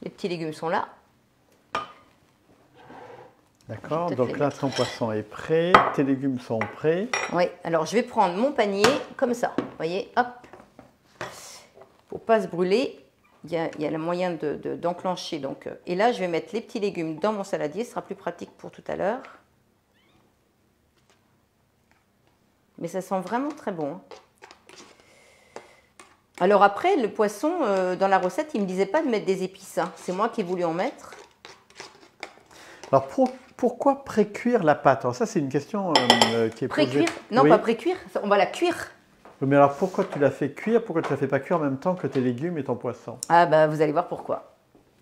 Speaker 1: les petits légumes sont là.
Speaker 2: D'accord, donc là, ton poisson est prêt, tes légumes sont prêts.
Speaker 1: Oui, alors je vais prendre mon panier comme ça. Vous voyez, hop. Pour ne pas se brûler, il y a le moyen d'enclencher. Donc, et là, je vais mettre les petits légumes dans mon saladier. Ce sera plus pratique pour tout à l'heure. Mais ça sent vraiment très bon. Alors après, le poisson, dans la recette, il ne me disait pas de mettre des épices. Hein. C'est moi qui ai voulu en mettre.
Speaker 2: Alors pourquoi pré-cuire la pâte? Alors ça, c'est une question qui est posée.
Speaker 1: Pré-cuire? Non,
Speaker 2: oui.
Speaker 1: pas pré-cuire. On va la cuire.
Speaker 2: Oui, mais alors pourquoi tu la fais cuire? Pourquoi tu ne la fais pas cuire en même temps que tes légumes et ton poisson?
Speaker 1: Ah bah vous allez voir pourquoi.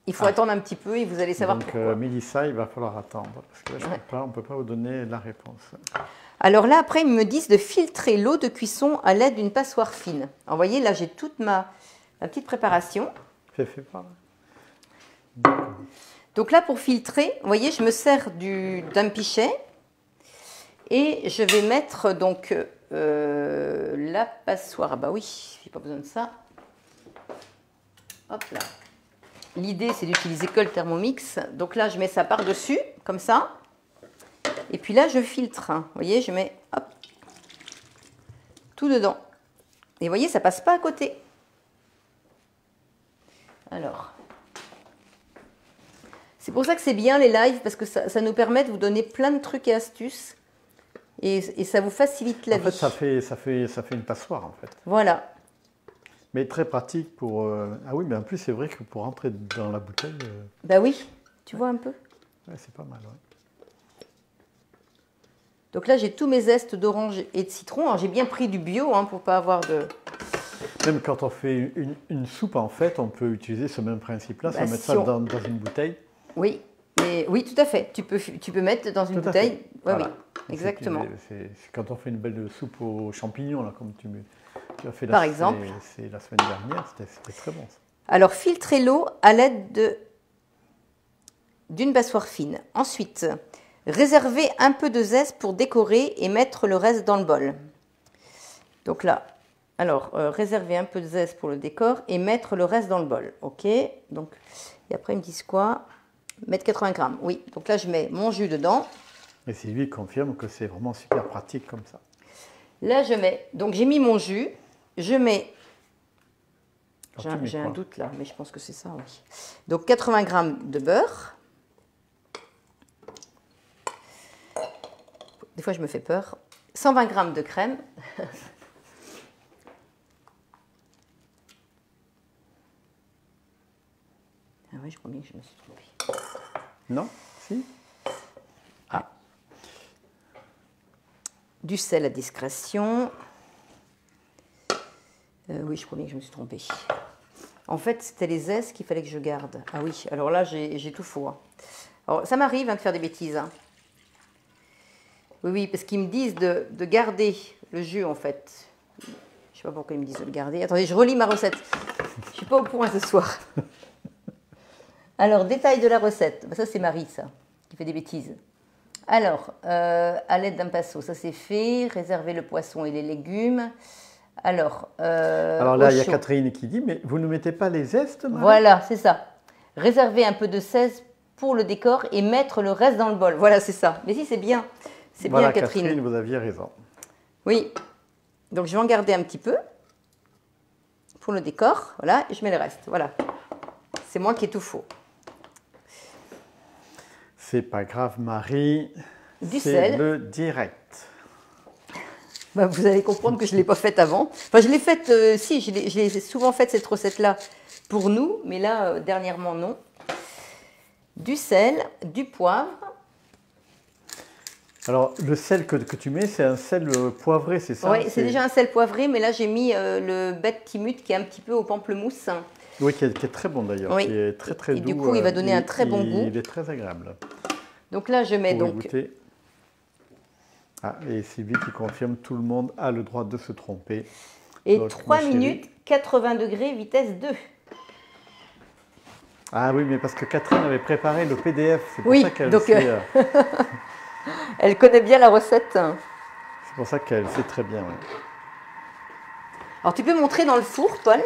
Speaker 1: Il faut attendre un petit peu et vous allez savoir pourquoi.
Speaker 2: Donc Mélissa, il va falloir attendre. Parce que là, on ne peut pas vous donner la réponse.
Speaker 1: Alors là, après, ils me disent de filtrer l'eau de cuisson à l'aide d'une passoire fine. Alors, vous voyez, là, j'ai toute ma petite préparation.
Speaker 2: Fais par là.
Speaker 1: Donc là, pour filtrer, vous voyez, je me sers d'un pichet et je vais mettre donc la passoire. Ah bah oui, j'ai pas besoin de ça. Hop là. L'idée, c'est d'utiliser que le Thermomix. Donc là, je mets ça par-dessus, comme ça. Et puis là, je filtre. Vous voyez, je mets hop, tout dedans. Et vous voyez, ça passe pas à côté. Alors, c'est pour ça que c'est bien les lives, parce que ça nous permet de vous donner plein de trucs et astuces. Et ça vous facilite la vie.
Speaker 2: En fait, ça fait une passoire, en fait.
Speaker 1: Voilà.
Speaker 2: Mais très pratique pour... Ah oui, mais en plus, c'est vrai que pour rentrer dans la bouteille...
Speaker 1: Bah oui, tu vois un peu.
Speaker 2: Ouais, c'est pas mal, ouais.
Speaker 1: Donc là, j'ai tous mes zestes d'orange et de citron. Alors, j'ai bien pris du bio pour ne pas avoir de...
Speaker 2: Même quand on fait une soupe, en fait, on peut utiliser ce même principe-là, sans mettre ça dans une bouteille.
Speaker 1: Oui, oui, tout à fait. Tu peux mettre dans une bouteille. Oui,
Speaker 2: voilà.
Speaker 1: Oui, exactement.
Speaker 2: C'est quand on fait une belle soupe aux champignons, là, comme tu as fait
Speaker 1: par exemple.
Speaker 2: C'est la semaine dernière, c'était très bon. Ça.
Speaker 1: Alors, filtrez l'eau à l'aide d'une passoire fine. Ensuite, réservez un peu de zeste pour décorer et mettre le reste dans le bol. Donc là, alors, réservez un peu de zeste pour le décor et mettre le reste dans le bol. OK. Donc, et après, ils me disent quoi? Mettre 80 grammes. Oui. Donc là, je mets mon jus dedans.
Speaker 2: Et Sylvie confirme que c'est vraiment super pratique comme ça.
Speaker 1: Là, je mets... Donc, j'ai mis mon jus. Je mets... J'ai un doute là, mais je pense que c'est ça, oui. Donc, 80 grammes de beurre. Des fois, je me fais peur. 120 grammes de crème. Ah oui, je crois bien que je me suis trompée.
Speaker 2: Non? Si?
Speaker 1: Ah. Du sel à discrétion. Oui, je crois bien que je me suis trompée. En fait, c'était les zestes qu'il fallait que je garde. Ah oui, alors là, j'ai tout faux. Alors, ça m'arrive de faire des bêtises. Oui, parce qu'ils me disent de garder le jus, en fait. Je ne sais pas pourquoi ils me disent de le garder. Attendez, je relis ma recette. Je ne suis pas au point ce soir. Alors, détail de la recette. Ça, c'est Marie, ça, qui fait des bêtises. Alors, à l'aide d'un pinceau, ça c'est fait. Réserver le poisson et les légumes. Alors
Speaker 2: là, il y a Catherine qui dit, mais vous ne mettez pas les zestes, Marie?
Speaker 1: Voilà, c'est ça. Réserver un peu de zeste pour le décor et mettre le reste dans le bol. Voilà, c'est ça. Mais si, c'est bien. C'est bien, Catherine.
Speaker 2: Vous aviez raison.
Speaker 1: Oui. Donc, je vais en garder un petit peu pour le décor. Voilà, et je mets le reste. Voilà. C'est moi qui ai tout faux.
Speaker 2: C'est pas grave, Marie.
Speaker 1: Du
Speaker 2: sel.
Speaker 1: C'est
Speaker 2: le direct.
Speaker 1: Bah, vous allez comprendre que je ne l'ai pas faite avant. Enfin, je l'ai faite, si, je l'ai souvent faite cette recette-là pour nous, mais là, dernièrement, non. Du sel, du poivre.
Speaker 2: Alors, le sel que tu mets, c'est un sel poivré, c'est ça?
Speaker 1: Oui, c'est déjà un sel poivré, mais là, j'ai mis le bête timut qui est un petit peu au pamplemousse.
Speaker 2: Oui, qui est très bon d'ailleurs,
Speaker 1: Oui.
Speaker 2: qui est très très
Speaker 1: Et
Speaker 2: doux.
Speaker 1: du coup, il va donner un très bon goût.
Speaker 2: Il est très agréable.
Speaker 1: Donc là, je mets
Speaker 2: Pour y
Speaker 1: donc...
Speaker 2: goûter. Ah, et Sylvie qui confirme, tout le monde a le droit de se tromper.
Speaker 1: Et
Speaker 2: Donc,
Speaker 1: 3
Speaker 2: ma chérie.
Speaker 1: minutes, 80 degrés, vitesse 2.
Speaker 2: Ah oui, mais parce que Catherine avait préparé le PDF, c'est pour
Speaker 1: Oui,
Speaker 2: ça qu'elle
Speaker 1: donc,
Speaker 2: sait,
Speaker 1: elle connaît bien la recette.
Speaker 2: c'est pour ça qu'elle sait très bien. Ouais.
Speaker 1: Alors tu peux montrer dans le four, Paul,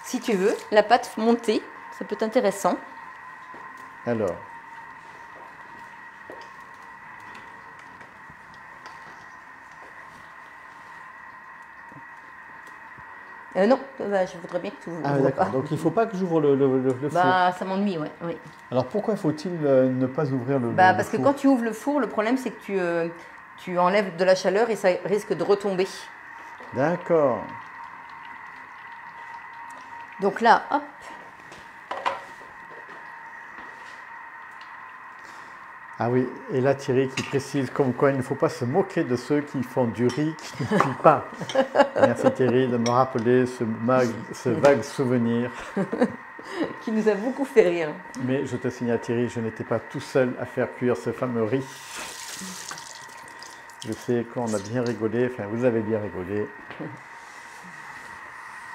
Speaker 1: si tu veux, la pâte montée. Ça peut être intéressant.
Speaker 2: Alors,
Speaker 1: Non, je voudrais bien que tu ouvres
Speaker 2: ah, d'accord.
Speaker 1: pas.
Speaker 2: Donc il ne faut pas que j'ouvre le four.
Speaker 1: Bah, ça m'ennuie, ouais, oui.
Speaker 2: Alors pourquoi faut-il ne pas ouvrir le
Speaker 1: Bah,
Speaker 2: le
Speaker 1: parce que
Speaker 2: four?
Speaker 1: quand tu ouvres le four, le problème c'est que tu enlèves de la chaleur et ça risque de retomber.
Speaker 2: D'accord.
Speaker 1: Donc là, hop.
Speaker 2: Ah oui, et là Thierry qui précise comme quoi il ne faut pas se moquer de ceux qui font du riz qui ne cuit pas. Merci Thierry de me rappeler ce vague souvenir.
Speaker 1: Qui nous a beaucoup fait rire.
Speaker 2: Mais je te signale Thierry, je n'étais pas tout seul à faire cuire ce fameux riz. Je sais qu'on a bien rigolé, enfin vous avez bien rigolé.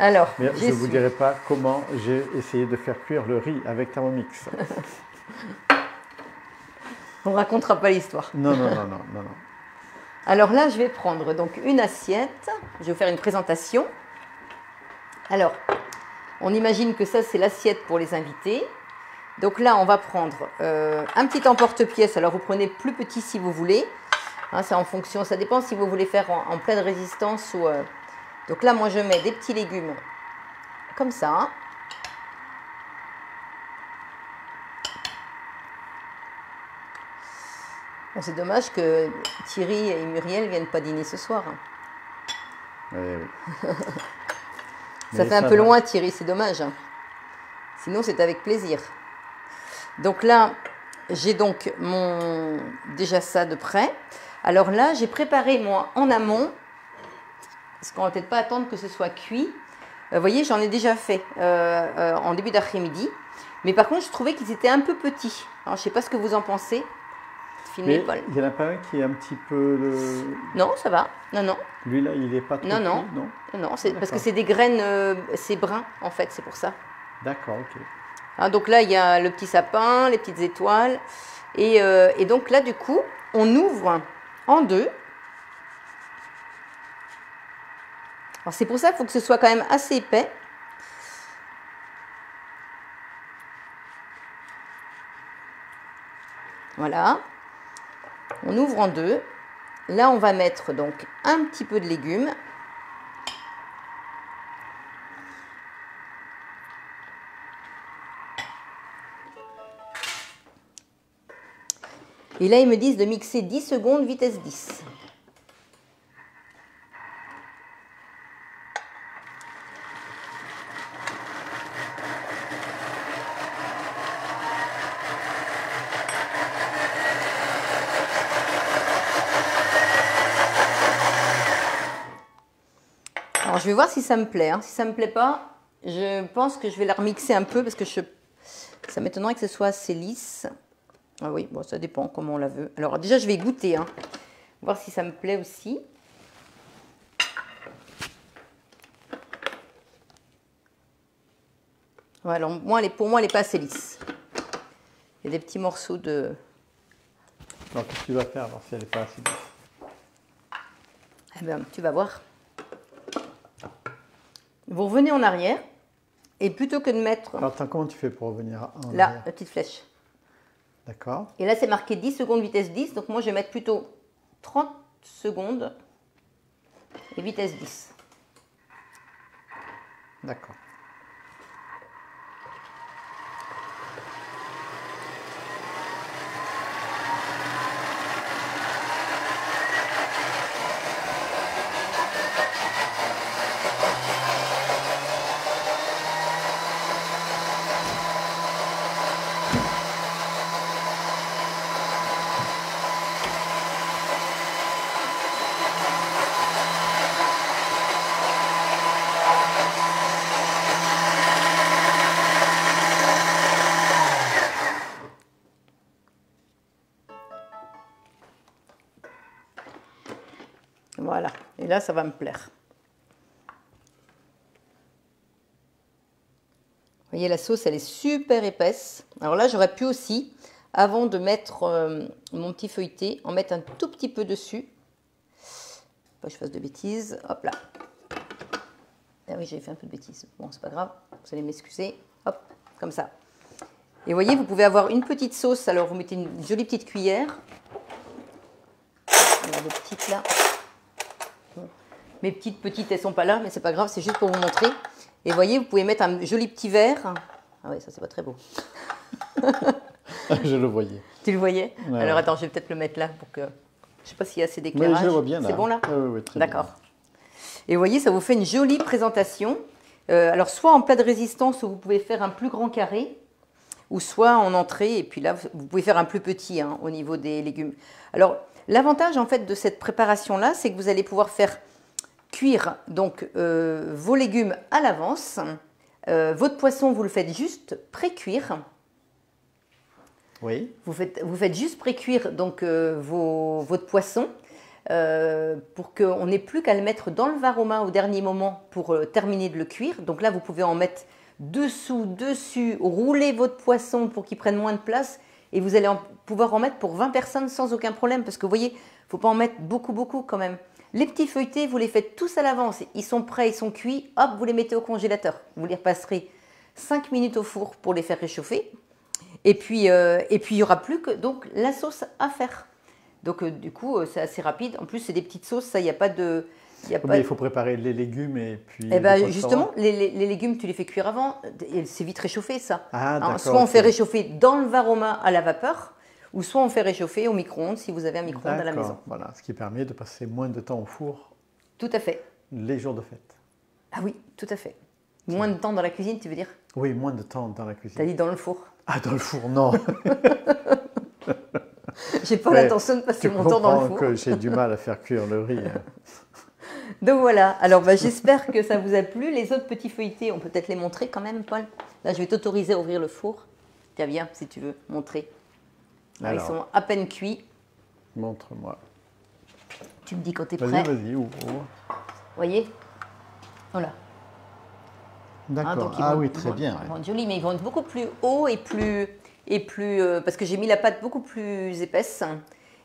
Speaker 1: Alors,
Speaker 2: Mais je ne vous dirai pas comment j'ai essayé de faire cuire le riz avec Thermomix.
Speaker 1: On racontera pas l'histoire.
Speaker 2: Non.
Speaker 1: Alors là, je vais prendre donc une assiette. Je vais vous faire une présentation. Alors, on imagine que ça, c'est l'assiette pour les invités. Donc là, on va prendre un petit emporte-pièce. Alors, vous prenez plus petit si vous voulez. Hein, c'est en fonction, ça dépend si vous voulez faire en pleine résistance ou... Donc là, moi, je mets des petits légumes comme ça. Bon, c'est dommage que Thierry et Muriel ne viennent pas dîner ce soir.
Speaker 2: Oui, oui.
Speaker 1: Ça
Speaker 2: Mais
Speaker 1: fait un
Speaker 2: ça
Speaker 1: peu
Speaker 2: va.
Speaker 1: loin, Thierry, c'est dommage. Sinon, c'est avec plaisir. Donc là, j'ai donc déjà ça de près. Alors là, j'ai préparé moi en amont, parce qu'on ne va peut-être pas attendre que ce soit cuit. Vous voyez, j'en ai déjà fait en début d'après-midi. Mais par contre, je trouvais qu'ils étaient un peu petits. Alors, je ne sais pas ce que vous en pensez. Filmez,
Speaker 2: Mais
Speaker 1: Paul.
Speaker 2: il n'y en a pas un qui est un petit peu...
Speaker 1: Non, ça va. Non.
Speaker 2: Lui là, il n'est pas trop
Speaker 1: Non, non.
Speaker 2: cuit, non?
Speaker 1: Non, c'est parce que
Speaker 2: D'accord.
Speaker 1: c'est des graines, c'est brun en fait, c'est pour ça.
Speaker 2: D'accord, ok.
Speaker 1: Hein, donc là, il y a le petit sapin, les petites étoiles. Et donc là, du coup, on ouvre en deux. Alors c'est pour ça qu'il faut que ce soit quand même assez épais. Voilà. On ouvre en deux. Là, on va mettre donc un petit peu de légumes. Et là, ils me disent de mixer 10 secondes, vitesse 10. Alors, je vais voir si ça me plaît. Si ça ne me plaît pas, je pense que je vais la remixer un peu parce que ça m'étonnerait que ce soit assez lisse. Ah oui, bon, ça dépend comment on la veut. Alors déjà, je vais goûter, voir si ça me plaît aussi. Voilà, pour moi, elle n'est pas assez lisse. Il y a des petits morceaux de...
Speaker 2: Alors qu'est-ce que tu vas faire alors, si elle n'est pas assez douce?
Speaker 1: Eh bien, tu vas voir. Vous revenez en arrière et plutôt que de mettre...
Speaker 2: Alors attends, comment tu fais pour revenir en
Speaker 1: là,
Speaker 2: arrière?
Speaker 1: la petite flèche.
Speaker 2: D'accord.
Speaker 1: Et là, c'est marqué 10 secondes, vitesse 10. Donc moi, je vais mettre plutôt 30 secondes et vitesse 10.
Speaker 2: D'accord.
Speaker 1: là, ça va me plaire. Vous voyez, la sauce, elle est super épaisse. Alors là, j'aurais pu aussi, avant de mettre mon petit feuilleté, en mettre un tout petit peu dessus. Pas que je fasse de bêtises. Hop là. Ah oui, j'ai fait un peu de bêtises. Bon, c'est pas grave. Vous allez m'excuser. Hop, comme ça. Et vous voyez, vous pouvez avoir une petite sauce. Alors, vous mettez une jolie petite cuillère. Les petites là. Bon. Mes petites, elles sont pas là, mais c'est pas grave. C'est juste pour vous montrer. Et vous voyez, vous pouvez mettre un joli petit verre. Ah oui, ça, c'est pas très beau.
Speaker 2: Je le voyais.
Speaker 1: Tu le voyais?
Speaker 2: Ouais.
Speaker 1: Alors, attends, je vais peut-être le mettre là pour que... Je sais pas s'il y a assez d'éclairage.
Speaker 2: Oui, je le vois bien là.
Speaker 1: C'est bon là?
Speaker 2: Oui, oui, très bien.
Speaker 1: D'accord. Et vous voyez, ça vous fait une jolie présentation. Alors, soit en plat de résistance où vous pouvez faire un plus grand carré, ou soit en entrée, et puis là, vous pouvez faire un plus petit hein, au niveau des légumes. Alors, l'avantage en fait de cette préparation-là, c'est que vous allez pouvoir faire cuire donc vos légumes à l'avance. Votre poisson, vous le faites juste pré-cuire.
Speaker 2: Oui.
Speaker 1: Vous faites juste pré-cuire donc votre poisson pour qu'on n'ait plus qu'à le mettre dans le varoma au dernier moment pour terminer de le cuire. Donc là, vous pouvez en mettre dessous, dessus, rouler votre poisson pour qu'il prenne moins de place et vous allez pouvoir en mettre pour 20 personnes sans aucun problème parce que vous voyez, il ne faut pas en mettre beaucoup quand même. Les petits feuilletés, vous les faites tous à l'avance. Ils sont prêts, ils sont cuits. Hop, vous les mettez au congélateur. Vous les repasserez 5 minutes au four pour les faire réchauffer. Et puis, il n'y aura plus que donc, la sauce à faire. Donc, du coup, c'est assez rapide. En plus, c'est des petites sauces. Ça, il n'y a pas de...
Speaker 2: Mais il faut préparer les légumes et puis...
Speaker 1: Eh ben, justement, les légumes, tu les fais cuire avant. C'est vite réchauffé, ça.
Speaker 2: Ah, d'accord.
Speaker 1: Soit on fait réchauffer dans le varoma à la vapeur, ou soit on fait réchauffer au micro-ondes si vous avez un micro-ondes à la maison.
Speaker 2: Voilà, ce qui permet de passer moins de temps au four.
Speaker 1: Tout à fait.
Speaker 2: Les jours de fête.
Speaker 1: Ah oui, tout à fait. Moins de temps dans la cuisine, tu veux dire?
Speaker 2: Oui, moins de temps dans la cuisine.
Speaker 1: T'as dit dans le four.
Speaker 2: Ah, dans le four, non.
Speaker 1: J'ai pas l'intention de passer mon temps dans le four.
Speaker 2: Que j'ai du mal à faire cuire le riz. Hein.
Speaker 1: Donc voilà, alors j'espère que ça vous a plu. Les autres petits feuilletés, on peut peut-être les montrer quand même, Paul. Là, je vais t'autoriser à ouvrir le four. Tiens, viens, si tu veux, montrer. Alors, ils sont à peine cuits.
Speaker 2: Montre-moi.
Speaker 1: Tu me dis quand tu es prêt.
Speaker 2: Vas-y, ouvre.
Speaker 1: Vous voyez? Voilà.
Speaker 2: D'accord.
Speaker 1: Hein,
Speaker 2: oui, très bien.
Speaker 1: Ils vont être jolis, mais ils vont être beaucoup plus hauts et plus parce que j'ai mis la pâte beaucoup plus épaisse.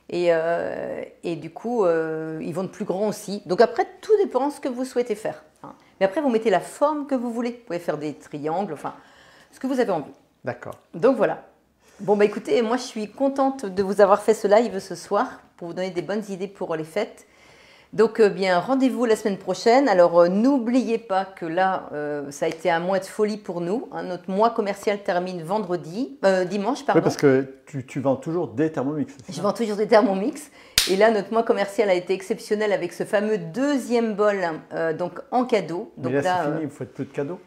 Speaker 1: Et du coup, ils vont être plus grands aussi. Donc après, tout dépend de ce que vous souhaitez faire. Hein. Mais après, vous mettez la forme que vous voulez. Vous pouvez faire des triangles, enfin, ce que vous avez envie.
Speaker 2: D'accord.
Speaker 1: Donc voilà. Bon, bah écoutez, moi je suis contente de vous avoir fait ce live ce soir pour vous donner des bonnes idées pour les fêtes. Donc bien, rendez-vous la semaine prochaine. Alors n'oubliez pas que là, ça a été un mois de folie pour nous. Hein. Notre mois commercial termine dimanche. Pardon.
Speaker 2: Oui, parce que tu vends toujours des Thermomix.
Speaker 1: Je vends toujours des Thermomix. Et là, notre mois commercial a été exceptionnel avec ce fameux deuxième bol donc en cadeau.
Speaker 2: Mais
Speaker 1: donc
Speaker 2: là, c'est fini, vous ne faites plus de cadeaux?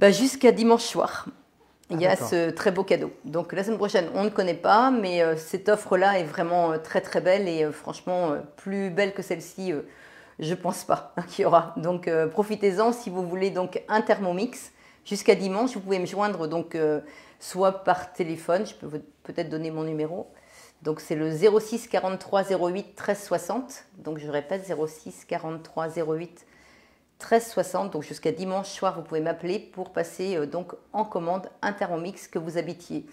Speaker 1: Jusqu'à dimanche soir. Il y a
Speaker 2: d'accord.
Speaker 1: ce très beau cadeau. Donc la semaine prochaine, on ne connaît pas, mais cette offre-là est vraiment très très belle et franchement, plus belle que celle-ci, je ne pense pas qu'il y aura. Donc profitez-en si vous voulez donc un Thermomix. Jusqu'à dimanche, vous pouvez me joindre donc soit par téléphone, je peux peut-être donner mon numéro. Donc c'est le 06 43 08 13 60. Donc je répète, 06 43 08 13,60, donc jusqu'à dimanche soir, vous pouvez m'appeler pour passer donc en commande un Thermomix que vous habitiez.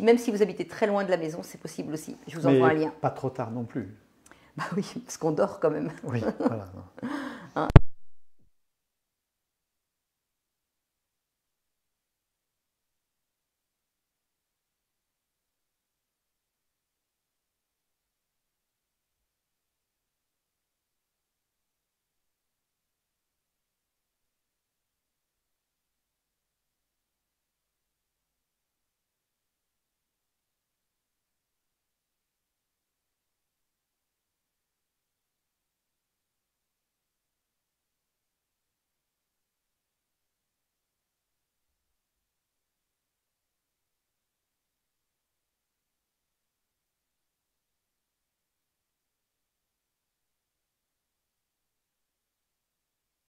Speaker 1: Même si vous habitez très loin de la maison, c'est possible aussi. Je vous envoie un lien.
Speaker 2: Pas trop tard non plus.
Speaker 1: Bah oui, parce qu'on dort quand même.
Speaker 2: Oui, voilà.